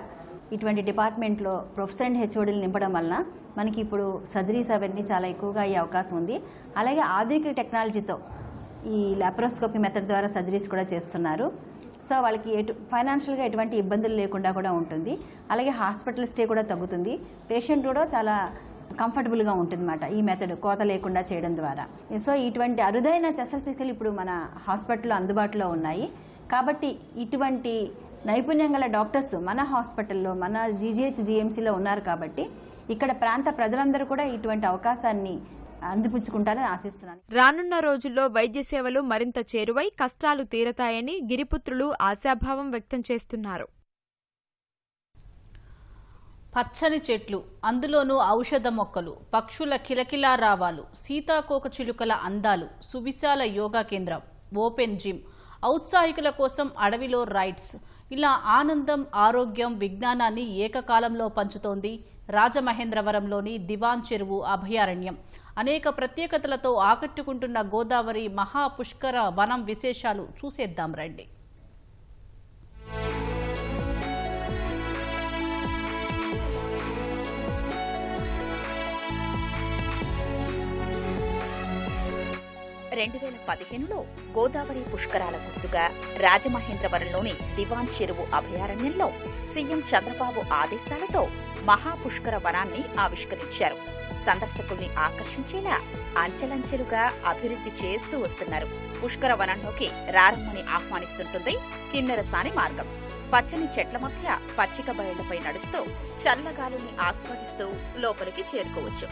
ఇటువంటి డిపార్ట్మెంట్లో ప్రొఫెసర్ అండ్ హెచ్ఓడీలు నింపడం వలన మనకి ఇప్పుడు సర్జరీస్ అవన్నీ చాలా ఎక్కువగా అయ్యే అవకాశం ఉంది. అలాగే ఆధునిక టెక్నాలజీతో ఈ లాప్రోస్కోపీ మెథడ్ ద్వారా సర్జరీస్ కూడా చేస్తున్నారు. సో వాళ్ళకి ఫైనాన్షియల్గా ఎటువంటి ఇబ్బందులు లేకుండా కూడా ఉంటుంది. అలాగే హాస్పిటల్ స్టే కూడా తగ్గుతుంది. పేషెంట్ కూడా చాలా కంఫర్టబుల్గా ఉంటుంది అన్నమాట ఈ మెథడ్ కోత లేకుండా చేయడం ద్వారా. సో ఇటువంటి అరుదైన శస్త్రచికిత్సలు ఇప్పుడు మన హాస్పిటల్లో అందుబాటులో ఉన్నాయి. కాబట్టి ఇటువంటి నైపుణ్యం గల డాక్టర్స్ మన హాస్పిటల్లో, మన జీజీహెచ్ జీఎంసీలో ఉన్నారు. కాబట్టి ఇక్కడ ప్రాంత ప్రజలందరూ కూడా ఇటువంటి అవకాశాన్ని అందిపుచ్చుకుంటారని ఆశిస్తున్నాను. రానున్న రోజుల్లో వైద్య సేవలు మరింత చేరువై కష్టాలు తీరతాయని గిరిపుత్రులు ఆశాభావం వ్యక్తం చేస్తున్నారు. పచ్చని చెట్లు, అందులోనూ ఔషధ మొక్కలు, పక్షుల కిలకిలా రావాలు, సీతాకోక చిలుకల అందాలు, సువిశాల యోగా కేంద్రం, ఓపెన్ జిమ్, ఔత్సాహికుల కోసం అడవిలో రైడ్స్, ఇలా ఆనందం, ఆరోగ్యం, విజ్ఞానాన్ని ఏకకాలంలో పంచుతోంది రాజమహేంద్రవరంలోని దివాన్ చెరువు అభయారణ్యం. అనేక ప్రత్యేకతలతో ఆకట్టుకుంటున్న గోదావరి మహాపుష్కర వనం విశేషాలు చూసేద్దాం రండి. గోదావరి పుష్కరాల గుర్తుగా రాజమహేంద్రవరంలోని దివాన్ చెరువు అభయారణ్యంలో సీఎం చంద్రబాబు ఆదేశాలతో మహాపుష్కర వనాన్ని ఆవిష్కరించారు. సందర్శకుల్ని ఆకర్షించేలా అంచెలంచెలుగా అభివృద్ధి చేస్తూ వస్తున్నారు. పుష్కర వనంలోకి రారమ్మని ఆహ్వానిస్తుంటుంది కిన్నెరసాని మార్గం. పచ్చని చెట్ల మధ్య పచ్చిక బయళ్లపై నడుస్తూ చల్లగాలుల్ని ఆస్వాదిస్తూ లోపలికి చేరుకోవచ్చు.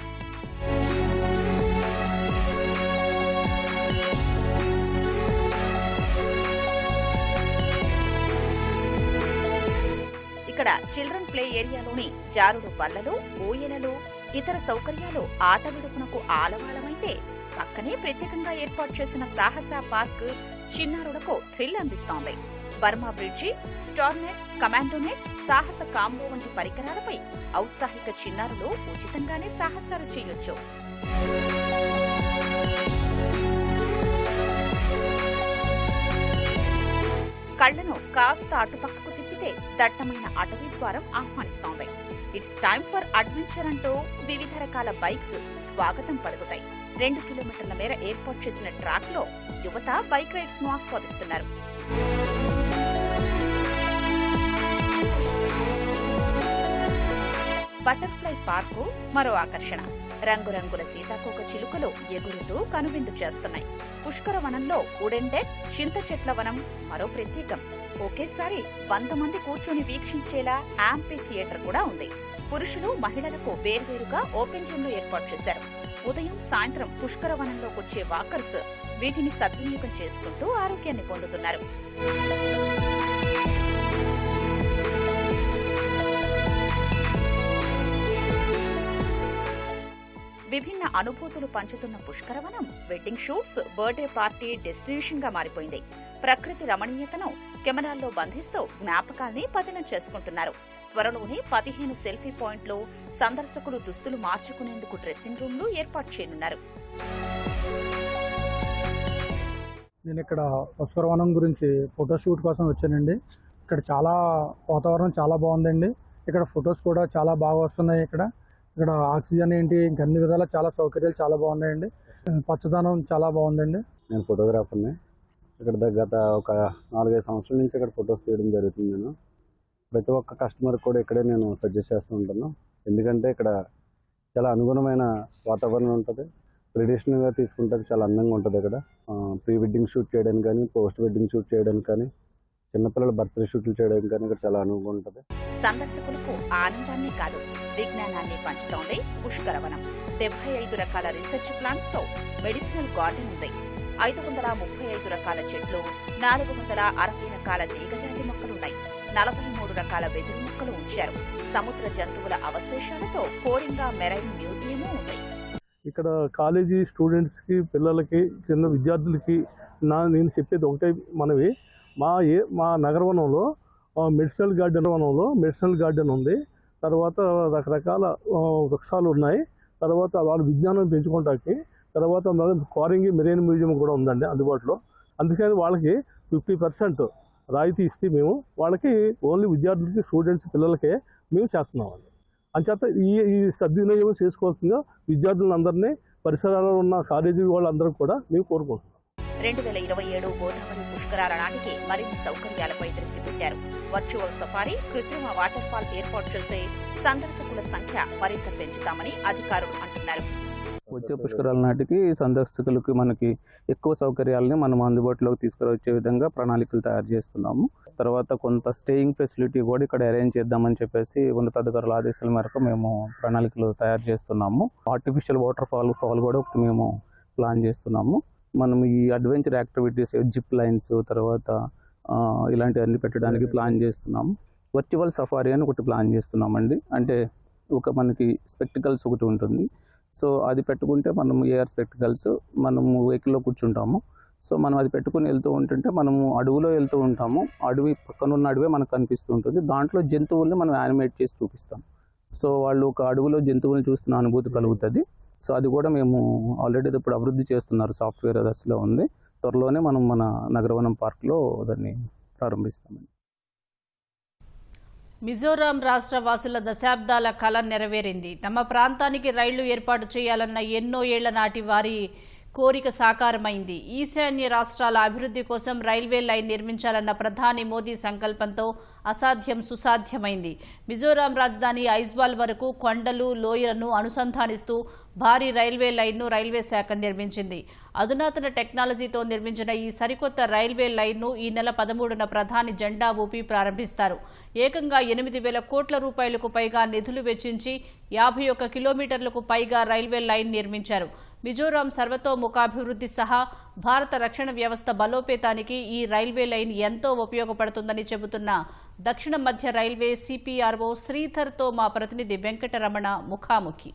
ఇక్కడ చిల్డ్రన్ ప్లే ఏరియాలోని జారుడు బల్లలు, ఊయలలు, ఇతర సౌకర్యాలు ఆట విడుపునకు ఆలవాలమైతే, పక్కనే ప్రత్యేకంగా ఏర్పాటు చేసిన సాహస పార్క్ చిన్నారులకు థ్రిల్ అందిస్తోంది. Burma bridge, star net, commando net, సాహస కాంబో వంటి పరికరాలపై ఔత్సాహిక చిన్నారులు ఉచితంగానే సాహసాలు చేయొచ్చు. కళ్లను కాస్త అటుపక్కకు తిప్పితే దట్టమైన అటవీ ద్వారం ఆహ్వానిస్తోంది. ఇట్స్ టైమ్ ఫర్ అడ్వెంచర్ అంటూ వివిధ రకాల బైక్స్ స్వాగతం పలుకుతాయి. 2 కిలోమీటర్ల మేర ఏర్పాటు చేసిన ట్రాక్ లో యువత బైక్ రైడ్స్ ను ఆస్వాదిస్తున్నారు. బటర్ఫ్లై పార్కు మరో ఆకర్షణ. రంగురంగుల సీతాకోక చిలుకలు ఎగురుతూ కనువిందు చేస్తున్నాయి. పుష్కర వనంలో వుడెన్ డెక్, చింత చెట్ల వనం మరో ప్రత్యేకం. ఒకేసారి 100 మంది కూర్చొని వీక్షించేలా యాంపీ థియేటర్ కూడా ఉంది. పురుషులు, మహిళలకు వేర్వేరుగా ఓపెన్ జిమ్ లు ఏర్పాటు చేశారు. ఉదయం, సాయంత్రం పుష్కర వనంలోకి వచ్చే వాకర్స్ వీటిని సద్వినియోగం చేసుకుంటూ ఆరోగ్యాన్ని పొందుతున్నారు. విభిన్న అనుభూతులు పంచుతున్న Pushkaravanam wedding shoots, birthday party destination గా మారిపోయింది. ప్రకృతి రమణీయతను కెమెరాల్లో బంధిస్తూ జ్ఞాపకాల్ని పదిలం చేసుకుంటున్నారు. త్వరలోనే 15 సెల్ఫీ పాయింట్లు, సందర్శకులు దుస్తులు మార్చుకునేందుకు డ్రెస్సింగ్ రూమ్లు ఏర్పాటు చేయనున్నారు. నేను ఇక్కడ పుష్కరవనం గురించి ఫోటోషూట్ కోసం వచ్చానండి. ఇక్కడ చాలా వాతావరణం చాలా బాగుందండి. ఇక్కడ ఫొటోస్ కూడా చాలా బాగా వస్తున్నాయి. ఇక్కడ ఆక్సిజన్ ఏంటి, ఇంక అన్ని విధాలా చాలా సౌకర్యాలు చాలా బాగున్నాయండి. పచ్చదనం చాలా బాగుందండి. నేను ఫోటోగ్రాఫర్ని. ఇక్కడ గత ఒక 4-5 సంవత్సరాల నుంచి ఇక్కడ ఫొటోస్ తీయడం జరుగుతుంది. నేను ప్రతి ఒక్క కస్టమర్ కూడా ఇక్కడే నేను సజెస్ట్ చేస్తూ ఉంటాను. ఎందుకంటే ఇక్కడ చాలా అనుగుణమైన వాతావరణం ఉంటుంది. ట్రెడిషనల్గా తీసుకుంటే చాలా అందంగా ఉంటుంది. ఇక్కడ ప్రీ వెడ్డింగ్ షూట్ చేయడానికి కానీ, పోస్ట్ వెడ్డింగ్ షూట్ చేయడానికి కానీ, చిన్నపిల్లల బర్త్డే షూట్లు చేయడానికి కానీ ఇక్కడ చాలా అనువుగా ఉంటుంది. సందర్శకులకు ఆనందాన్ని కాదు, విజ్ఞానాన్ని పంచుతోంది పుష్కరవనం. 75 రకాల రీసెర్చ్ ప్లాంట్స్ తో మెడిసినల్ గార్డెన్ ఉంది. 535 రకాల చెట్లు, 460 రకాల తీగజాతి మొక్కలున్నాయి. 43 రకాల వెదురు మొక్కలు ఉంచారు. సముద్ర జంతువుల అవశేషాలతో కోరింగా మెరైన్ మ్యూజియము ఉంది. ఇక్కడ కాలేజీ స్టూడెంట్స్కి, పిల్లలకి, కింద విద్యార్థులకి నేను చెప్పేది ఒకటే మనవి. మా నగరవనంలో మెడిసినల్ గార్డెన్ ఉంది. తర్వాత రకరకాల వృక్షాలు ఉన్నాయి. తర్వాత వాళ్ళు విజ్ఞానం పెంచుకోవడానికి తర్వాత కోరింగి మెరైన్ మ్యూజియం కూడా ఉందండి అందుబాటులో. అందుకని వాళ్ళకి 50% రాయితీ ఇస్తే మేము వాళ్ళకి ఓన్లీ విద్యార్థులకి, స్టూడెంట్స్, పిల్లలకే మేము చేస్తున్నామండి. అంచేత ఈ సద్వినియోగం చేసుకోవాల్సిందిగా విద్యార్థులందరినీ, పరిసరాల్లో ఉన్న కాలేజీ వాళ్ళందరూ కూడా మేము కోరుకుంటున్నాం. 2027 గోదావరి పుష్కరాల నాటికి మరిన్ని సౌకర్యాలపై దృష్టి పెట్టారు. వర్చువల్ సఫారీ, కృత్రిమ వాటర్ ఫాల్ ఏర్పాటు చేసే సందర్శకుల సంఖ్య మరింత పెంచుతామని అధికారులు అంటున్నారు. వచ్చే పుష్కరాల నాటికి సందర్శకులకు మనకి ఎక్కువ సౌకర్యాలని మనం అందుబాటులోకి తీసుకువచ్చే విధంగా ప్రణాళికలు తయారు చేస్తున్నాము. తర్వాత కొంత స్టేయింగ్ ఫెసిలిటీ కూడా ఇక్కడ అరేంజ్ చేద్దామని చెప్పేసి ఉన్నతాధికారుల ఆదేశాల మేరకు మేము ప్రణాళికలు తయారు చేస్తున్నాము. ఆర్టిఫిషియల్ వాటర్ ఫాల్ కూడా ఒకటి మేము ప్లాన్ చేస్తున్నాము. మనం ఈ అడ్వెంచర్ యాక్టివిటీస్, జిప్ లైన్స్, తర్వాత ఇలాంటివన్నీ పెట్టడానికి ప్లాన్ చేస్తున్నాము. వర్చువల్ సఫారీ అని ఒకటి ప్లాన్ చేస్తున్నామండి. అంటే మనకి స్పెక్టికల్స్ ఒకటి ఉంటుంది. సో అది పెట్టుకుంటే మనం ఏఆర్ స్పెక్టికల్స్, మనము వెహికల్లో కూర్చుంటాము. సో మనం అది పెట్టుకుని వెళ్తూ ఉంటుంటే మనము అడవిలో వెళ్తూ ఉంటాము. అడవి పక్కనున్న అడవే మనకు కనిపిస్తూ ఉంటుంది. దాంట్లో జంతువుల్ని మనం యానిమేట్ చేసి చూపిస్తాం. సో వాళ్ళు ఒక అడవిలో జంతువులను చూస్తున్న అనుభూతి కలుగుతుంది. సో అది కూడా మేము ఆల్రెడీ ఇప్పుడు అభివృద్ధి చేస్తున్నారు. సాఫ్ట్వేర్ దశలో ఉంది. త్వరలోనే మనం మన నగరవనం పార్క్లో దాన్ని ప్రారంభిస్తామండి. మిజోరాం రాష్ట్ర వాసుల దశాబ్దాల కల నెరవేరింది. తమ ప్రాంతానికి రైళ్లు ఏర్పాటు చేయాలన్న ఎన్నో ఏళ్ల నాటి వారి కోరిక సాకారమైంది. ఈశాన్య రాష్ట్రాల అభివృద్ధి కోసం రైల్వే లైన్ నిర్మించాలన్న ప్రధాని మోదీ సంకల్పంతో అసాధ్యం సుసాధ్యమైంది. మిజోరాం రాజధాని ఐజ్వాల్ వరకు కొండలు, లోయలను అనుసంధానిస్తూ భారీ రైల్వే లైన్ను రైల్వే శాఖ నిర్మించింది. అధునాతన టెక్నాలజీతో నిర్మించిన ఈ సరికొత్త రైల్వే లైన్ను ఈ నెల 13న ప్రధాని జెండా ఊపి ప్రారంభిస్తారు. ఏకంగా 8,000 కోట్ల రూపాయలకు పైగా నిధులు వెచ్చించి 51 కిలోమీటర్లకు పైగా రైల్వే లైన్ నిర్మించారు. మిజోరాం సర్వతోముఖాభివృద్ధి సహా భారత రక్షణ వ్యవస్థ బలోపేతానికి ఈ రైల్వే లైన్ ఎంతో ఉపయోగపడుతుందని చెబుతున్న దక్షిణ మధ్య రైల్వే సిపిఆర్ఓ శ్రీధర్తో మా ప్రతినిధి వెంకటరమణ ముఖాముఖి.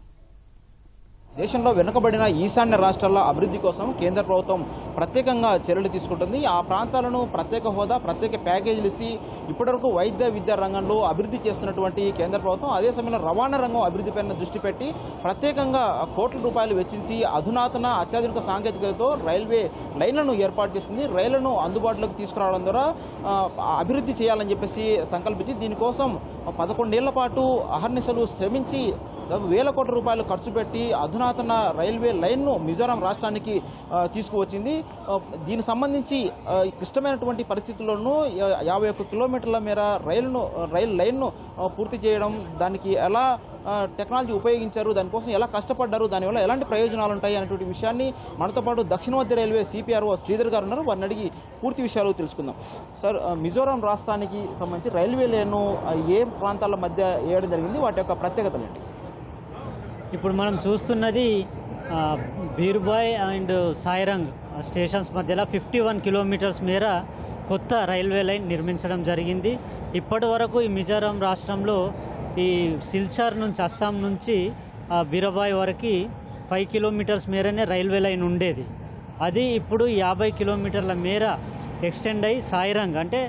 దేశంలో వెనుకబడిన ఈశాన్య రాష్ట్రాల అభివృద్ధి కోసం కేంద్ర ప్రభుత్వం ప్రత్యేకంగా చర్యలు తీసుకుంటుంది. ఆ ప్రాంతాలను ప్రత్యేక హోదా, ప్రత్యేక ప్యాకేజీలు ఇస్తే ఇప్పటివరకు వైద్య విద్యా రంగంలో అభివృద్ధి చేస్తున్నటువంటి కేంద్ర ప్రభుత్వం అదే సమయంలో రవాణా రంగం అభివృద్ధిపైన దృష్టి పెట్టి ప్రత్యేకంగా కోట్ల రూపాయలు వెచ్చించి అధునాతన అత్యాధునిక సాంకేతికతతో రైల్వే లైన్లను ఏర్పాటు చేసింది. రైళ్లను అందుబాటులోకి తీసుకురావడం ద్వారా అభివృద్ధి చేయాలని చెప్పేసి సంకల్పించి దీనికోసం 11 ఏళ్ల పాటు అహర్నిశలు శ్రమించి 1,000 కోట్ల రూపాయలు ఖర్చు పెట్టి అధునాతన రైల్వే లైన్ను మిజోరాం రాష్ట్రానికి తీసుకువచ్చింది. దీనికి సంబంధించి క్లిష్టమైనటువంటి పరిస్థితుల్లోనూ 51 కిలోమీటర్ల మేర రైలు లైన్ను పూర్తి చేయడం, దానికి ఎలా టెక్నాలజీ ఉపయోగించారు, దానికోసం ఎలా కష్టపడ్డారు, దానివల్ల ఎలాంటి ప్రయోజనాలు ఉంటాయి అనేటువంటి విషయాన్ని మనతో పాటు దక్షిణ మధ్య రైల్వే సిపిఆర్ఓ శ్రీధర్ గారు ఉన్నారు. వారిని అడిగి పూర్తి విషయాలు తెలుసుకుందాం. సార్, మిజోరాం రాష్ట్రానికి సంబంధించి రైల్వే లైన్ను ఏ ప్రాంతాల మధ్య వేయడం జరిగింది, వాటి యొక్క ప్రత్యేకతలు ఏంటి? ఇప్పుడు మనం చూస్తున్నది బీర్బాయ్ అండ్ సాయిరంగ్ స్టేషన్స్ మధ్యలో 51 కిలోమీటర్స్ మేర కొత్త రైల్వే లైన్ నిర్మించడం జరిగింది. ఇప్పటి వరకు ఈ మిజోరాం రాష్ట్రంలో ఈ సిల్చార్ నుంచి, అస్సాం నుంచి బీర్బాయ్ వరకు 5 కిలోమీటర్స్ మేరనే రైల్వే లైన్ ఉండేది. అది ఇప్పుడు 50 కిలోమీటర్ల మేర ఎక్స్టెండ్ అయ్యి సాయిరంగ్ అంటే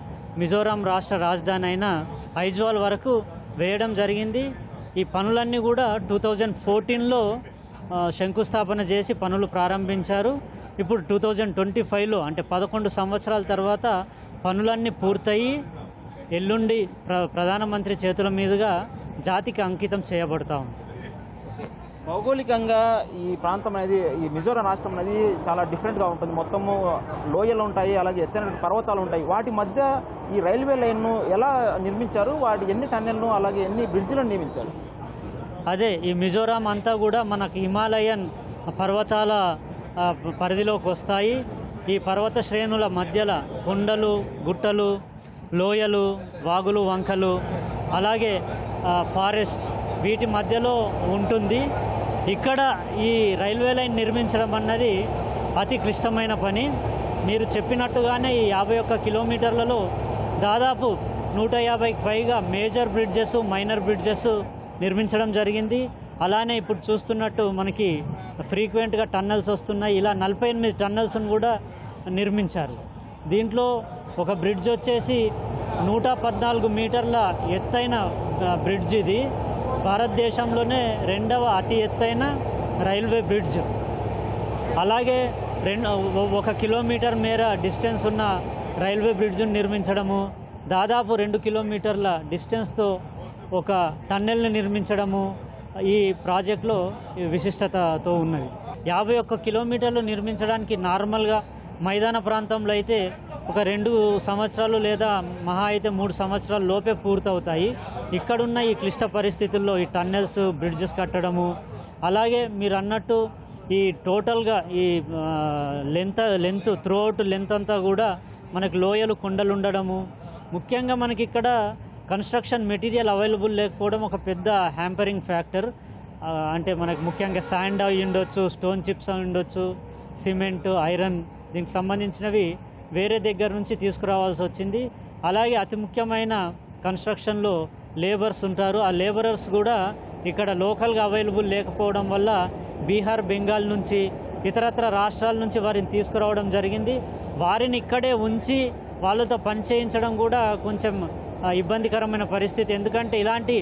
మిజోరాం రాష్ట్ర రాజధాని అయిన ఐజ్వాల్ వరకు వేయడం జరిగింది. ఈ పనులన్నీ కూడా 2014లో శంకుస్థాపన చేసి పనులు ప్రారంభించారు. ఇప్పుడు 2025లో అంటే 11 సంవత్సరాల తర్వాత పనులన్నీ పూర్తయి ఎల్లుండి ప్రధానమంత్రి చేతుల మీదుగా జాతికి అంకితం చేయబడతా ఉంది. భౌగోళికంగా ఈ ప్రాంతం అనేది, ఈ మిజోరాం రాష్ట్రం అనేది చాలా డిఫరెంట్గా ఉంటుంది. మొత్తము లోయలు ఉంటాయి, అలాగే ఎత్తైన పర్వతాలు ఉంటాయి. వాటి మధ్య ఈ రైల్వే లైన్ను ఎలా నిర్మించారు, వాటి ఎన్ని టన్నెల్ను అలాగే ఎన్ని బ్రిడ్జ్లను నిర్మించారు? అదే ఈ మిజోరాం అంతా కూడా మనకి హిమాలయన్ పర్వతాల పరిధిలోకి వస్తాయి. ఈ పర్వత శ్రేణుల మధ్యలో కొండలు, గుట్టలు, లోయలు, వాగులు, వంకలు, అలాగే ఫారెస్ట్ వీటి మధ్యలో ఉంటుంది. ఇక్కడ ఈ రైల్వే లైన్ నిర్మించడం అన్నది అతి క్లిష్టమైన పని. మీరు చెప్పినట్టుగానే ఈ 51 కిలోమీటర్లలో దాదాపు 150కి పైగా మేజర్ బ్రిడ్జెస్, మైనర్ బ్రిడ్జెస్ నిర్మించడం జరిగింది. అలానే ఇప్పుడు చూస్తున్నట్టు మనకి ఫ్రీక్వెంట్గా టన్నల్స్ వస్తున్నాయి. ఇలా 48 టన్నల్స్ను కూడా నిర్మించారు. దీంట్లో ఒక బ్రిడ్జ్ వచ్చేసి 114 మీటర్ల ఎత్తైన బ్రిడ్జ్. ఇది భారతదేశంలోనే 2వ అతి ఎత్తైన రైల్వే బ్రిడ్జ్. అలాగే 1 కిలోమీటర్ మేర డిస్టెన్స్ ఉన్న రైల్వే బ్రిడ్జ్ను నిర్మించడము, దాదాపు 2 కిలోమీటర్ల డిస్టెన్స్తో ఒక టన్నెల్ని నిర్మించడము ఈ ప్రాజెక్టులో విశిష్టతతో ఉన్నది. 51 కిలోమీటర్లు నిర్మించడానికి నార్మల్గా మైదాన ప్రాంతంలో అయితే ఒక 2 సంవత్సరాలు లేదా మహా అయితే 3 సంవత్సరాల లోపే పూర్తవుతాయి. ఇక్కడున్న ఈ క్లిష్ట పరిస్థితుల్లో ఈ టన్నెల్స్, బ్రిడ్జెస్ కట్టడము, అలాగే మీరు అన్నట్టు ఈ టోటల్గా ఈ లెంత్ త్రూఅవుట్ లెంత్ అంతా కూడా మనకు లోయలు, కొండలు ఉండడము, ముఖ్యంగా మనకి ఇక్కడ కన్స్ట్రక్షన్ మెటీరియల్ అవైలబుల్ లేకపోవడం ఒక పెద్ద హ్యాంపరింగ్ ఫ్యాక్టర్. అంటే మనకు ముఖ్యంగా శాండ్ అయి ఉండొచ్చు, స్టోన్ చిప్స్ అయి ఉండొచ్చు, సిమెంట్, ఐరన్, దీనికి సంబంధించినవి వేరే దగ్గర నుంచి తీసుకురావాల్సి వచ్చింది. అలాగే అతి ముఖ్యమైన కన్స్ట్రక్షన్లో లేబర్స్ ఉంటారు. ఆ లేబరర్స్ కూడా ఇక్కడ లోకల్గా అవైలబుల్ లేకపోవడం వల్ల బీహార్, బెంగాల్ నుంచి, ఇతరత్ర రాష్ట్రాల నుంచి వారిని తీసుకురావడం జరిగింది. వారిని ఇక్కడే ఉంచి వాళ్ళతో పని చేయించడం కూడా కొంచెం ఇబ్బందికరమైన పరిస్థితి. ఎందుకంటే ఇలాంటి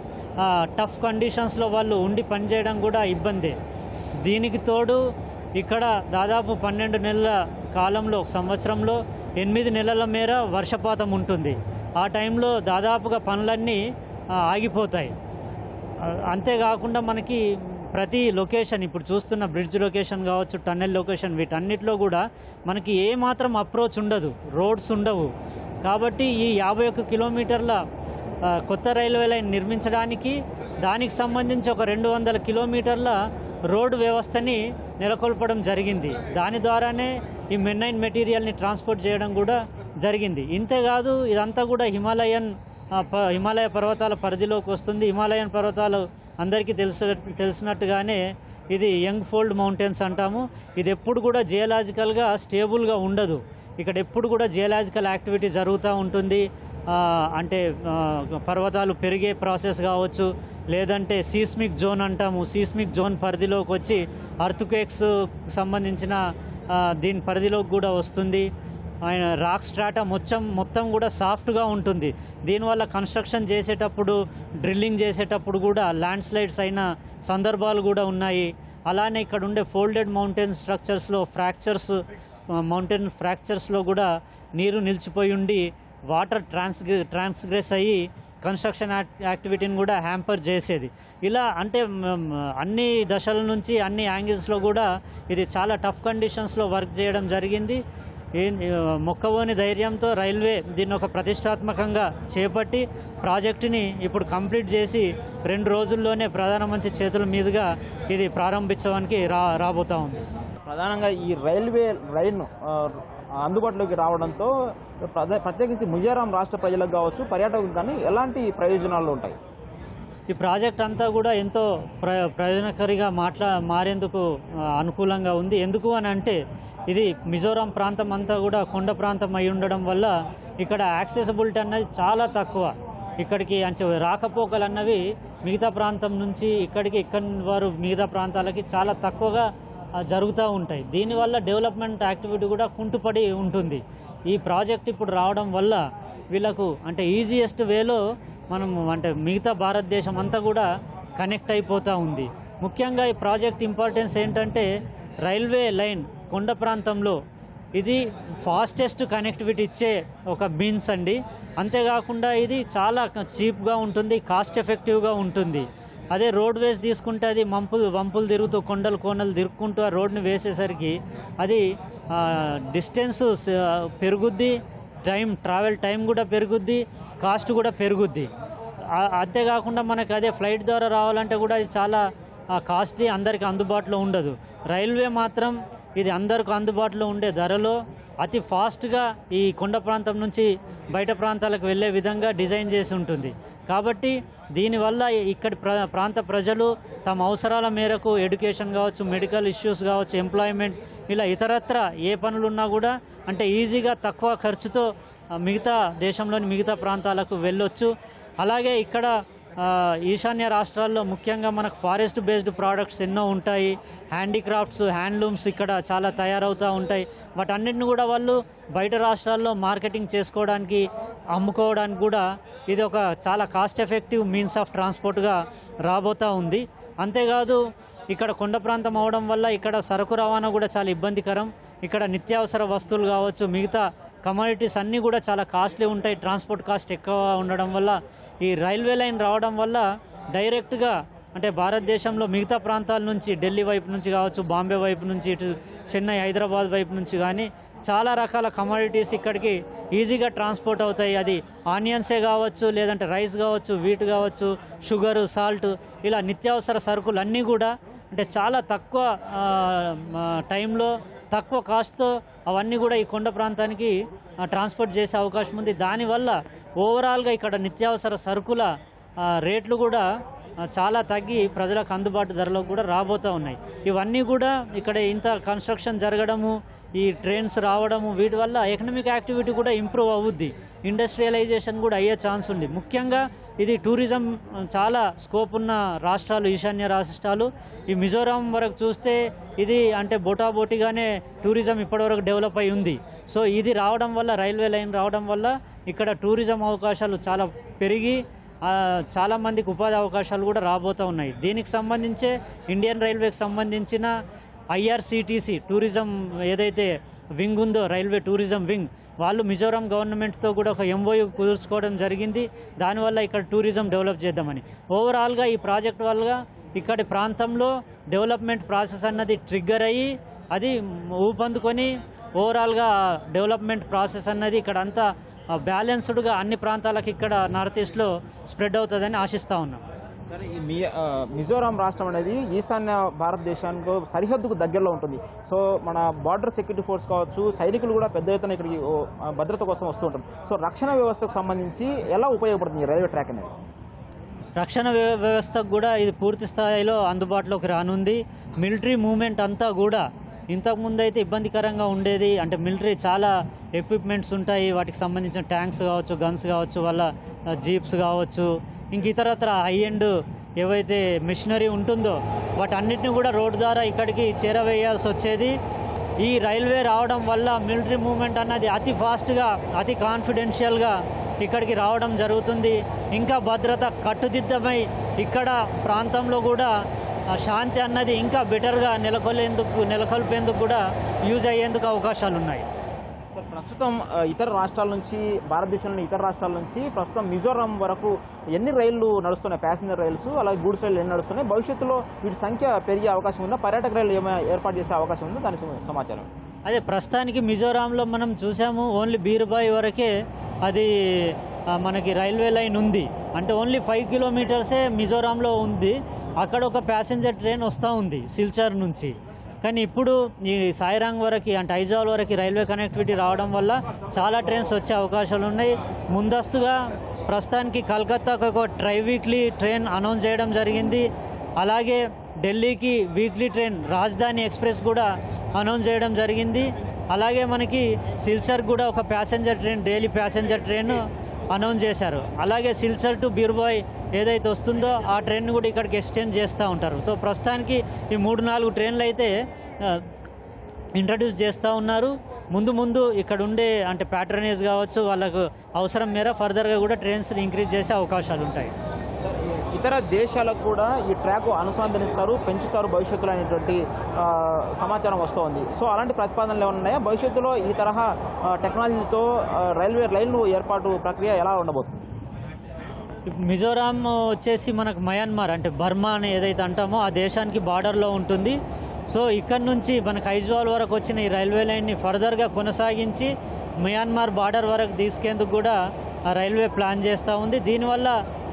టఫ్ కండిషన్స్లో వాళ్ళు ఉండి పనిచేయడం కూడా ఇబ్బందే. దీనికి తోడు ఇక్కడ దాదాపు 12 నెలల కాలంలో, సంవత్సరంలో 8 నెలల మేర వర్షపాతం ఉంటుంది. ఆ టైంలో దాదాపుగా పనులన్నీ ఆగిపోతాయి. అంతేకాకుండా మనకి ప్రతి లొకేషన్, ఇప్పుడు చూస్తున్న బ్రిడ్జ్ లొకేషన్ కావచ్చు, టన్నెల్ లొకేషన్, వీటన్నిటిలో కూడా మనకి ఏమాత్రం అప్రోచ్ ఉండదు, రోడ్స్ ఉండవు. కాబట్టి ఈ 51 కిలోమీటర్ల కొత్త రైల్వే లైన్ నిర్మించడానికి దానికి సంబంధించి ఒక 200 కిలోమీటర్ల రోడ్డు వ్యవస్థని నెలకొల్పడం జరిగింది. దాని ద్వారానే ఈ మెన్నైన్ మెటీరియల్ని ట్రాన్స్పోర్ట్ చేయడం కూడా జరిగింది. ఇంతేకాదు, ఇదంతా కూడా హిమాలయ పర్వతాల పరిధిలోకి వస్తుంది. హిమాలయన్ పర్వతాలు అందరికీ తెలిసినట్టుగానే ఇది యంగ్ ఫోల్డ్ మౌంటైన్స్ అంటాము. ఇది ఎప్పుడు కూడా జియోలాజికల్గా స్టేబుల్గా ఉండదు. ఇక్కడ ఎప్పుడు కూడా జియోలాజికల్ యాక్టివిటీ జరుగుతూ ఉంటుంది. అంటే పర్వతాలు పెరిగే ప్రాసెస్ కావచ్చు, లేదంటే సీస్మిక్ జోన్ అంటాము. సీస్మిక్ జోన్ పరిధిలోకి వచ్చి అర్త్క్వేక్స్ సంబంధించిన దీని పరిధిలోకి కూడా వస్తుంది. రాక్ స్ట్రాటా మొత్తం కూడా సాఫ్ట్గా ఉంటుంది. దీనివల్ల కన్స్ట్రక్షన్ చేసేటప్పుడు, డ్రిల్లింగ్ చేసేటప్పుడు కూడా ల్యాండ్ స్లైడ్స్ అయిన సందర్భాలు కూడా ఉన్నాయి. అలానే ఇక్కడ ఉండే ఫోల్డెడ్ మౌంటైన్ స్ట్రక్చర్స్లో మౌంటైన్ ఫ్రాక్చర్స్లో కూడా నీరు నిలిచిపోయి ఉండి వాటర్ ట్రాన్స్గ్రెస్ అయ్యి కన్స్ట్రక్షన్ యాక్టివిటీని కూడా హ్యాంపర్ చేసేది. ఇలా అంటే అన్ని దశల నుంచి, అన్ని యాంగిల్స్లో కూడా ఇది చాలా టఫ్ కండిషన్స్లో వర్క్ చేయడం జరిగింది. మొక్కవోని ధైర్యంతో రైల్వే దీన్ని ఒక ప్రతిష్టాత్మకంగా చేపట్టి ప్రాజెక్టుని ఇప్పుడు కంప్లీట్ చేసి 2 రోజుల్లోనే ప్రధానమంత్రి చేతుల మీదుగా ఇది ప్రారంభించడానికి రాబోతా ఉంది. ప్రధానంగా ఈ రైల్వే లైన్ అందుబాటులోకి రావడంతో ప్రత్యేకించి మిజోరాం రాష్ట్ర ప్రజలకు కావచ్చు, పర్యాటకులకు కానీ ఎలాంటి ప్రయోజనాలు ఉంటాయి? ఈ ప్రాజెక్ట్ అంతా కూడా ఎంతో ప్రయోజనకారిగా మారేందుకు అనుకూలంగా ఉంది. ఎందుకు అని అంటే ఇది మిజోరాం ప్రాంతం అంతా కూడా కొండ ప్రాంతం అయి ఉండడం వల్ల ఇక్కడ యాక్సెసిబిలిటీ అన్నది చాలా తక్కువ. ఇక్కడికి రాకపోకలు అన్నవి మిగతా ప్రాంతం నుంచి ఇక్కడి వారు మిగతా ప్రాంతాలకి చాలా తక్కువగా జరుగుతూ ఉంటాయి. దీనివల్ల డెవలప్మెంట్ యాక్టివిటీ కూడా కుంటుపడి ఉంటుంది. ఈ ప్రాజెక్ట్ ఇప్పుడు రావడం వల్ల వీళ్ళకు ఈజియెస్ట్ వేలో మనం మిగతా భారతదేశం అంతా కూడా కనెక్ట్ అయిపోతూ ఉంది. ముఖ్యంగా ఈ ప్రాజెక్ట్ ఇంపార్టెన్స్ ఏంటంటే రైల్వే లైన్ కొండ ప్రాంతంలో ఇది ఫాస్టెస్ట్ కనెక్టివిటీ ఇచ్చే ఒక మీన్స్ అండి. అంతేకాకుండా ఇది చాలా చీప్గా ఉంటుంది, కాస్ట్ ఎఫెక్టివ్గా ఉంటుంది. అదే రోడ్వేస్ తీసుకుంటే అది వంపులు తిరుగుతూ, కొండలు కోనలు తిరుక్కుంటూ ఆ రోడ్ని వేసేసరికి అది డిస్టెన్స్ పెరుగుద్ది, ట్రావెల్ టైం కూడా పెరుగుద్ది, కాస్ట్ కూడా పెరుగుద్ది. అంతేకాకుండా మనకు అదే ఫ్లైట్ ద్వారా రావాలంటే కూడా అది చాలా కాస్ట్లీ, అందరికీ అందుబాటులో ఉండదు. రైల్వే మాత్రం ఇది అందరికీ అందుబాటులో ఉండే ధరలో అతి ఫాస్ట్గా ఈ కొండ ప్రాంతం నుంచి బయట ప్రాంతాలకు వెళ్ళే విధంగా డిజైన్ చేసి ఉంటుంది. కాబట్టి దీనివల్ల ఇక్కడి ప్రాంత ప్రజలు తమ అవసరాల మేరకు ఎడ్యుకేషన్ కావచ్చు, మెడికల్ ఇష్యూస్ కావచ్చు, ఎంప్లాయ్మెంట్, ఇలా ఇతరత్ర ఏ పనులున్నా కూడా ఈజీగా తక్కువ ఖర్చుతో మిగతా దేశంలోని మిగతా ప్రాంతాలకు వెళ్ళొచ్చు. అలాగే ఇక్కడ ఈశాన్య రాష్ట్రాల్లో ముఖ్యంగా మనకు ఫారెస్ట్ బేస్డ్ ప్రోడక్ట్స్ ఎన్నో ఉంటాయి. హ్యాండీక్రాఫ్ట్స్, హ్యాండ్లూమ్స్ ఇక్కడ చాలా తయారవుతూ ఉంటాయి. వాటన్నిటిని కూడా వాళ్ళు బయట రాష్ట్రాల్లో మార్కెటింగ్ చేసుకోవడానికి, అమ్ముకోవడానికి కూడా ఇది ఒక చాలా కాస్ట్ ఎఫెక్టివ్ మీన్స్ ఆఫ్ ట్రాన్స్పోర్ట్గా రాబోతూ ఉంది. అంతేకాదు ఇక్కడ కొండ ప్రాంతం అవడం వల్ల ఇక్కడ సరుకు రవాణా కూడా చాలా ఇబ్బందికరం. ఇక్కడ నిత్యావసర వస్తువులు కావచ్చు, మిగతా కమోడిటీస్ అన్నీ కూడా చాలా కాస్ట్లీ ఉంటాయి. ట్రాన్స్పోర్ట్ కాస్ట్ ఎక్కువ ఉండడం వల్ల ఈ రైల్వే లైన్ రావడం వల్ల డైరెక్ట్గా అంటే భారతదేశంలో మిగతా ప్రాంతాల నుంచి, ఢిల్లీ వైపు నుంచి కావచ్చు, బాంబే వైపు నుంచి, ఇటు చెన్నై, హైదరాబాద్ వైపు నుంచి కానీ చాలా రకాల కమోడిటీస్ ఇక్కడికి ఈజీగా ట్రాన్స్పోర్ట్ అవుతాయి. అది ఆనియన్సే కావచ్చు, లేదంటే రైస్ కావచ్చు, వీట్ కావచ్చు, షుగరు, సాల్ట్, ఇలా నిత్యావసర సరుకులు అన్నీ కూడా అంటే చాలా తక్కువ టైంలో, తక్కువ కాస్ట్తో అవన్నీ కూడా ఈ కొండ ప్రాంతానికి ట్రాన్స్పోర్ట్ చేసే అవకాశం ఉంది. దానివల్ల ఓవరాల్గా ఇక్కడ నిత్యావసర సరుకుల రేట్లు కూడా చాలా తగ్గి ప్రజలకు అందుబాటు ధరలో కూడా రాబోతూ ఉన్నాయి. ఇవన్నీ కూడా ఇక్కడ ఇంత కన్స్ట్రక్షన్ జరగడము, ఈ ట్రైన్స్ రావడము, వీటి వల్ల ఎకనామిక్ యాక్టివిటీ కూడా ఇంప్రూవ్ అవుద్ది. ఇండస్ట్రియలైజేషన్ కూడా అయ్యే ఛాన్స్ ఉంది. ముఖ్యంగా ఇది టూరిజం చాలా స్కోప్ ఉన్న రాష్ట్రాలు ఈశాన్య రాష్ట్రాలు. ఈ మిజోరాం వరకు చూస్తే ఇది అంటే బోటాబోటీగానే టూరిజం ఇప్పటివరకు డెవలప్ అయి ఉంది. సో ఇది రావడం వల్ల, రైల్వే లైన్ రావడం వల్ల ఇక్కడ టూరిజం అవకాశాలు చాలా పెరిగి చాలామందికి ఉపాధి అవకాశాలు కూడా రాబోతూ ఉన్నాయి. దీనికి సంబంధించే ఇండియన్ రైల్వేకి సంబంధించిన ఐఆర్సిటిసి టూరిజం ఏదైతే వింగ్ ఉందో, రైల్వే టూరిజం వింగ్, వాళ్ళు మిజోరాం గవర్నమెంట్తో కూడా ఒక ఎంఓయూ కుదుర్చుకోవడం జరిగింది. దానివల్ల ఇక్కడ టూరిజం డెవలప్ చేద్దామని. ఓవరాల్గా ఈ ప్రాజెక్ట్ వల్ల ఇక్కడి ప్రాంతంలో డెవలప్మెంట్ ప్రాసెస్ అన్నది ట్రిగ్గర్ అయ్యి అది ఊపందుకొని ఓవరాల్గా డెవలప్మెంట్ ప్రాసెస్ అన్నది ఇక్కడ అంతా బ్యాలెన్స్డ్గా అన్ని ప్రాంతాలకు ఇక్కడ నార్త్ ఈస్ట్లో స్ప్రెడ్ అవుతుందని ఆశిస్తూ ఉన్నాం. సరే, ఈ మిజోరాం రాష్ట్రం అనేది ఈశాన్య భారతదేశానికి సరిహద్దుకు దగ్గరలో ఉంటుంది. సో మన బార్డర్ సెక్యూరిటీ ఫోర్స్ కావచ్చు, సైనికులు కూడా పెద్ద ఎత్తున ఇక్కడికి భద్రత కోసం వస్తూ ఉంటారు. సో రక్షణ వ్యవస్థకు సంబంధించి ఎలా ఉపయోగపడుతుంది రైల్వే ట్రాక్ అనేది? రక్షణ వ్యవస్థకు కూడా ఇది పూర్తి స్థాయిలో అందుబాటులోకి రానుంది. మిలిటరీ మూవ్మెంట్ అంతా కూడా ఇంతకుముందు అయితే ఇబ్బందికరంగా ఉండేది. అంటే మిలిటరీ చాలా ఎక్విప్మెంట్స్ ఉంటాయి, వాటికి సంబంధించిన ట్యాంక్స్ కావచ్చు, గన్స్ కావచ్చు, వాళ్ళ జీప్స్ కావచ్చు, ఇంక ఇతరత్ర హై ఎండ్ ఏవైతే మిషనరీ ఉంటుందో వాటన్నిటిని కూడా రోడ్డు ద్వారా ఇక్కడికి చేరవేయాల్సి వచ్చేది. ఈ రైల్వే రావడం వల్ల మిలిటరీ మూవ్మెంట్ అన్నది అతి ఫాస్ట్గా, అతి కాన్ఫిడెన్షియల్గా ఇక్కడికి రావడం జరుగుతుంది. ఇంకా భద్రత కట్టుదిద్దమై ఇక్కడ ప్రాంతంలో కూడా శాంతి అన్నది ఇంకా బెటర్గా నెలకొల్పేందుకు కూడా యూజ్ అయ్యేందుకు అవకాశాలు ఉన్నాయి. ప్రస్తుతం ఇతర రాష్ట్రాల నుంచి, భారతదేశంలోని ఇతర రాష్ట్రాల నుంచి ప్రస్తుతం మిజోరాం వరకు ఎన్ని రైళ్లు నడుస్తున్నాయి, ప్యాసింజర్ రైల్స్, అలాగే గూడ్స్ రైళ్లు ఎన్ని నడుస్తున్నాయి? భవిష్యత్తులో వీటి సంఖ్య పెరిగే అవకాశం ఉందా? పర్యాటక రైళ్లు ఏమైనా ఏర్పాటు చేసే అవకాశం ఉందా? దాని సమాచారం. అదే ప్రస్తుతానికి మిజోరాంలో మనం చూసాము, ఓన్లీ బీర్బాయ్ వరకే అది మనకి రైల్వే లైన్ ఉంది. అంటే ఓన్లీ 5 కిలోమీటర్సే మిజోరాంలో ఉంది. అక్కడ ఒక ప్యాసింజర్ ట్రైన్ వస్తూ ఉంది సిల్చార్ నుంచి. కానీ ఇప్పుడు ఈ సాయిరాంగ్ వరకు, అంటే ఐజాల్ వరకు రైల్వే కనెక్టివిటీ రావడం వల్ల చాలా ట్రైన్స్ వచ్చే అవకాశాలు ఉన్నాయి. ముందస్తుగా ప్రస్తుతానికి కలకత్తాకు ఒక వీక్లీ ట్రైన్ అనౌన్స్ చేయడం జరిగింది. అలాగే ఢిల్లీకి వీక్లీ ట్రైన్ రాజధాని ఎక్స్ప్రెస్ కూడా అనౌన్స్ చేయడం జరిగింది. అలాగే మనకి సిల్చర్ కూడా ఒక passenger train, daily passenger train announce చేశారు. అలాగే సిల్చర్ టు బీర్బాయ్ ఏదైతే వస్తుందో ఆ ట్రైన్ కూడా ఇక్కడికి ఎక్స్టెండ్ చేస్తూ ఉంటారు. సో ప్రస్తుతానికి ఈ 3-4 ట్రైన్లు అయితే ఇంట్రడ్యూస్ చేస్తూ ఉన్నారు. ముందు ఇక్కడ ఉండే అంటే ప్యాట్రనేజ్ కావచ్చు, వాళ్ళకు అవసరం మేర ఫర్దర్గా కూడా ట్రైన్స్ ఇంక్రీజ్ చేసే అవకాశాలు ఉంటాయి. ఇతర దేశాలకు కూడా ఈ ట్రాక్ అనుసంధానిస్తారు, పెంచుతారు భవిష్యత్తులో అనేటువంటి సమాచారం వస్తుంది. సో అలాంటి ప్రతిపాదనలు ఏమైనా ఉన్నాయా? భవిష్యత్తులో ఈ తరహా టెక్నాలజీతో రైల్వే రైలు ఏర్పాటు ప్రక్రియ ఎలా ఉండబోతుంది? మిజోరాం వచ్చేసి మనకు మయన్మార్ అంటే బర్మా అని ఏదైతే అంటామో ఆ దేశానికి బార్డర్లో ఉంటుంది. సో ఇక్కడ నుంచి మనకు ఐజ్వాల్ వరకు వచ్చిన ఈ రైల్వే లైన్ని ఫర్దర్గా కొనసాగించి మయన్మార్ బార్డర్ వరకు తీసుకేందుకు కూడా ఆ రైల్వే ప్లాన్ చేస్తూ ఉంది. దీనివల్ల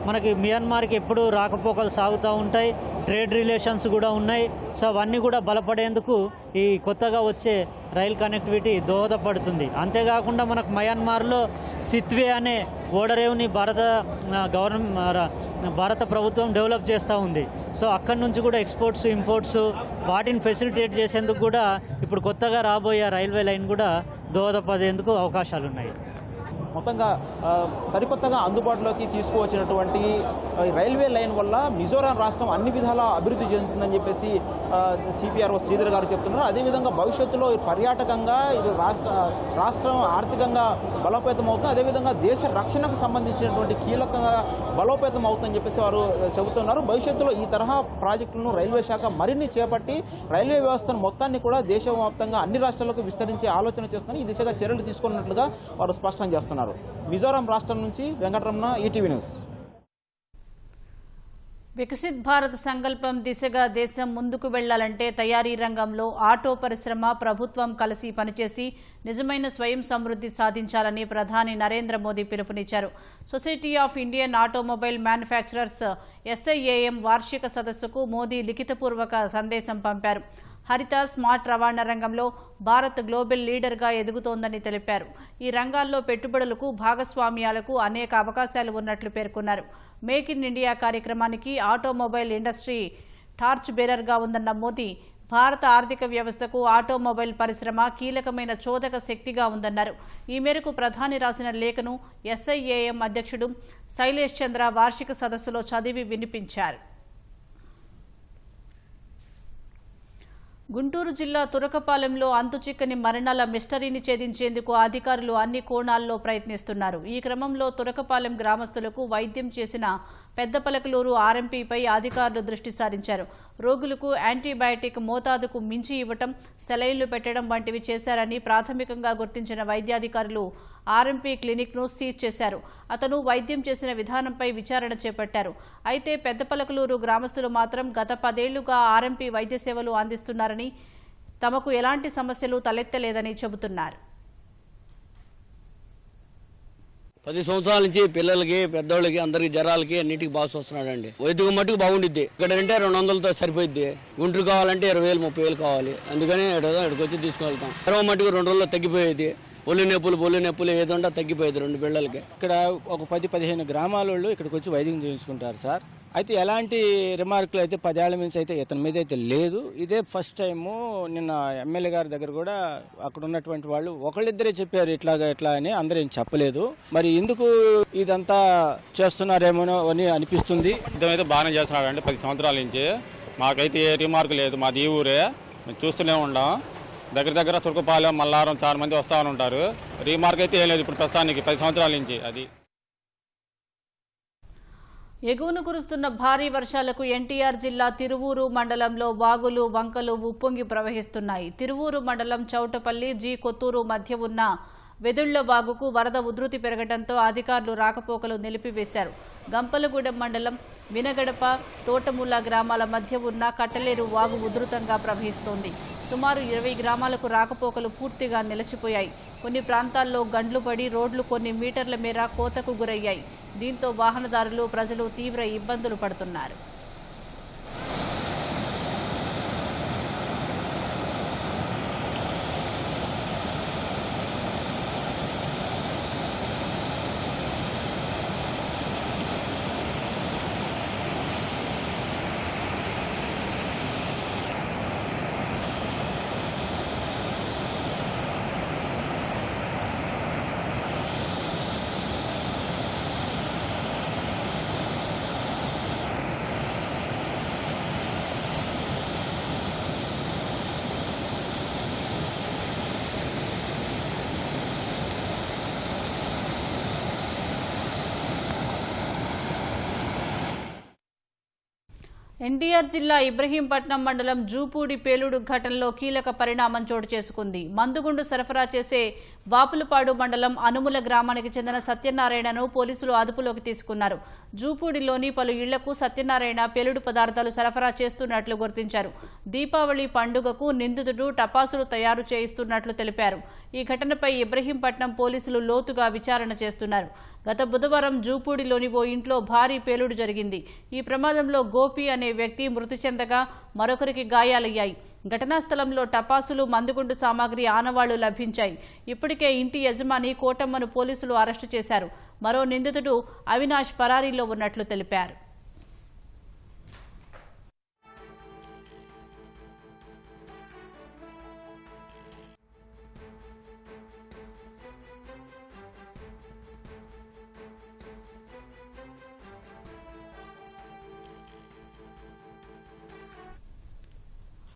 మనకి మియన్మార్కి ఎప్పుడు రాకపోకలు సాగుతూ ఉంటాయి, ట్రేడ్ రిలేషన్స్ కూడా ఉన్నాయి. సో అవన్నీ కూడా బలపడేందుకు ఈ కొత్తగా వచ్చే రైల్ కనెక్టివిటీ దోహదపడుతుంది. అంతేకాకుండా మనకు మయన్మార్లో సిత్వే అనే ఓడరేవుని భారత ప్రభుత్వం డెవలప్ చేస్తూ ఉంది. సో అక్కడి నుంచి కూడా ఎక్స్పోర్ట్స్, ఇంపోర్ట్స్ వాటిని ఫెసిలిటేట్ చేసేందుకు కూడా ఇప్పుడు కొత్తగా రాబోయే రైల్వే లైన్ కూడా దోహదపడేందుకు అవకాశాలు ఉన్నాయి. మొత్తంగా సరికొత్తగా అందుబాటులోకి తీసుకువచ్చినటువంటి రైల్వే లైన్ వల్ల మిజోరాం రాష్ట్రం అన్ని విధాలా అభివృద్ధి చెందుతుందని చెప్పేసి సిపిఆర్ఓ శ్రీధర్ గారు చెప్తున్నారు. అదేవిధంగా భవిష్యత్తులో పర్యాటకంగా ఇది రాష్ట్రం ఆర్థికంగా బలోపేతం అవుతుంది, అదేవిధంగా దేశ రక్షణకు సంబంధించినటువంటి కీలకంగా బలోపేతం అవుతుందని చెప్పేసి వారు చెబుతున్నారు. భవిష్యత్తులో ఈ తరహా ప్రాజెక్టులను రైల్వే శాఖ మరిన్ని చేపట్టి రైల్వే వ్యవస్థను మొత్తాన్ని కూడా దేశవ్యాప్తంగా అన్ని రాష్ట్రాలకు విస్తరించే ఆలోచన చేస్తున్నారు. ఈ దిశగా చర్యలు తీసుకున్నట్లుగా వారు స్పష్టం చేస్తున్నారు. మిజోరాం రాష్ట్రం నుంచి వెంకటరమణ, ఈటీవీ న్యూస్. వికసిత్ భారత్ సంకల్పం దిశగా దేశం ముందుకు వెళ్లాలంటే తయారీ రంగంలో ఆటో పరిశ్రమ, ప్రభుత్వం కలిసి పనిచేసి నిజమైన స్వయం సమృద్ధి సాధించాలని ప్రధాని నరేంద్ర మోదీ పిలుపునిచ్చారు. Society of Indian automobile manufacturers SIAM వార్షిక సదస్సుకు మోదీ లిఖితపూర్వక సందేశం పంపారు. హరిత, స్మార్ట్ రవాణా రంగంలో భారత్ గ్లోబల్ లీడర్గా ఎదుగుతోందని తెలిపారు. ఈ రంగాల్లో పెట్టుబడులకు, భాగస్వామ్యాలకు అనేక అవకాశాలు ఉన్నట్లు పేర్కొన్నారు. మేక్ ఇన్ ఇండియా కార్యక్రమానికి ఆటోమొబైల్ ఇండస్ట్రీ టార్చ్ బేరర్గా ఉందన్న మోదీ భారత ఆర్థిక వ్యవస్థకు ఆటోమొబైల్ పరిశ్రమ కీలకమైన చోదక శక్తిగా ఉందన్నారు. ఈ మేరకు ప్రధాని రాసిన లేఖను SIAM అధ్యక్షుడు శైలేష్ చంద్ర వార్షిక సదస్సులో చదివి వినిపించారు. గుంటూరు జిల్లా తురకపాలెంలో అంతుచిక్కని మరణాల మిస్టరీని ఛేదించేందుకు అధికారులు అన్ని కోణాల్లో ప్రయత్నిస్తున్నారు. ఈ క్రమంలో తురకపాలెం గ్రామస్తులకు వైద్యం చేసిన పెద్దపలకలూరు RMPపై అధికారులు దృష్టి సారించారు. రోగులకు యాంటీబయాటిక్ మోతాదుకు మించి ఇవ్వటం, సెలైన్లు పెట్టడం వంటివి చేశారని ప్రాథమికంగా గుర్తించిన వైద్యాధికారులు RMP క్లినిక్ను సీజ్ చేశారు. అతను వైద్యం చేసిన విధానంపై విచారణ చేపట్టారు. అయితే పెద్దపలకలూరు గ్రామస్తులు మాత్రం గత 10 ఏళ్లుగా RMP వైద్య సేవలు అందిస్తున్నారని, తమకు ఎలాంటి సమస్యలు తలెత్తలేదని చెబుతున్నారు. 10 సంవత్సరాల నుంచి పిల్లలకి, పెద్దోళ్ళకి, అందరికి జ్వరాలకి అన్నిటికీ బాగా వస్తున్నాడండి. వైద్యం మట్టుకు బాగుండిద్ది. ఇక్కడ అంటే 200తో సరిపోయిద్ది. గుంటూరు కావాలంటే 20,000, 30,000 కావాలి. అందుకని ఇక్కడికి వచ్చి తీసుకెళ్తాం. జ్వరం మట్టుకు 2 రోజుల్లో తగ్గిపోయేది. బొల్లి నొప్పులు ఏదంటే తగ్గిపోయేది 2 పిల్లలకి. ఇక్కడ ఒక 10-15 గ్రామాల వాళ్ళు ఇక్కడికి వచ్చి వైద్యం చేయించుకుంటారు సార్. అయితే ఎలాంటి రిమార్కులు అయితే 10 ఏళ్ల నుంచి అయితే ఇతని మీద అయితే లేదు. ఇదే ఫస్ట్ టైము. నిన్న ఎమ్మెల్యే గారి దగ్గర కూడా అక్కడ ఉన్నటువంటి వాళ్ళు ఒకళ్ళిద్దరే చెప్పారు ఇట్లా అని, అందరూ ఏం చెప్పలేదు. మరి ఎందుకు ఇదంతా చేస్తున్నారేమో అని అనిపిస్తుంది. ఇదైతే బాగానే చేస్తున్నాడు అండి 10 సంవత్సరాల నుంచి. మాకైతే ఏ రిమార్క్ లేదు. మాది ఈ ఊరే, మేము చూస్తూనే ఉంటాం. దగ్గర తుర్కపాలెం, మల్లారం చాలా మంది వస్తూ ఉంటారు. రీమార్క్ అయితే ఏం లేదు ఇప్పుడు ప్రస్తుతానికి 10 సంవత్సరాల నుంచి. అది ఎగువను కురుస్తున్న భారీ వర్షాలకు NTR జిల్లా తిరువూరు మండలంలో వాగులు, వంకలు ఉప్పొంగి ప్రవహిస్తున్నాయి. తిరువూరు మండలం చౌటపల్లి, కొత్తూరు మధ్య ఉన్న వెదుళ్ల వాగుకు వరద ఉధృతి పెరగడంతో అధికారులు రాకపోకలు నిలిపివేశారు. గంపలగూడెం మండలం వినగడప, తోటముల్ల గ్రామాల మధ్య ఉన్న కట్టలేరు వాగు ఉధృతంగా ప్రవహిస్తోంది. సుమారు 20 గ్రామాలకు రాకపోకలు పూర్తిగా నిలిచిపోయాయి. కొన్ని ప్రాంతాల్లో గండ్లు పడి రోడ్లు కొన్ని మీటర్ల మేర కోతకు గురయ్యాయి. దీంతో వాహనదారులు, ప్రజలు తీవ్ర ఇబ్బందులు పడుతున్నారు. NTR జిల్లా ఇబ్రహీంపట్నం మండలం జూపూడి పేలుడు ఘటనలో కీలక పరిణామం చోటు చేసుకుంది. మందుగుండు సరఫరా చేసే బాపులపాడు మండలం అనుముల గ్రామానికి చెందిన సత్యనారాయణను పోలీసులు అదుపులోకి తీసుకున్నారు. జూపూడిలోని పలు ఇళ్లకు సత్యనారాయణ పేలుడు పదార్థాలు సరఫరా చేస్తున్నట్లు గుర్తించారు. దీపావళి పండుగకు నిందితుడు టపాసులు తయారు చేయిస్తున్నట్లు తెలిపారు. ఈ ఘటనపై ఇబ్రహీంపట్నం పోలీసులు లోతుగా విచారణ చేస్తున్నారు. గత బుధవారం జూపూడిలోని ఓ ఇంట్లో భారీ పేలుడు జరిగింది. ఈ ప్రమాదంలో గోపి అనే వ్యక్తి మృతి చెందగా మరొకరికి గాయాలయ్యాయి. ఘటనా స్థలంలో టపాసులు, మందుగుండు సామాగ్రి ఆనవాళ్లు లభించాయి. ఇప్పటికే ఇంటి యజమాని కోటమ్మను పోలీసులు అరెస్టు చేశారు. మరో నిందితుడు అవినాష్ పరారీలో ఉన్నట్లు తెలిపారు.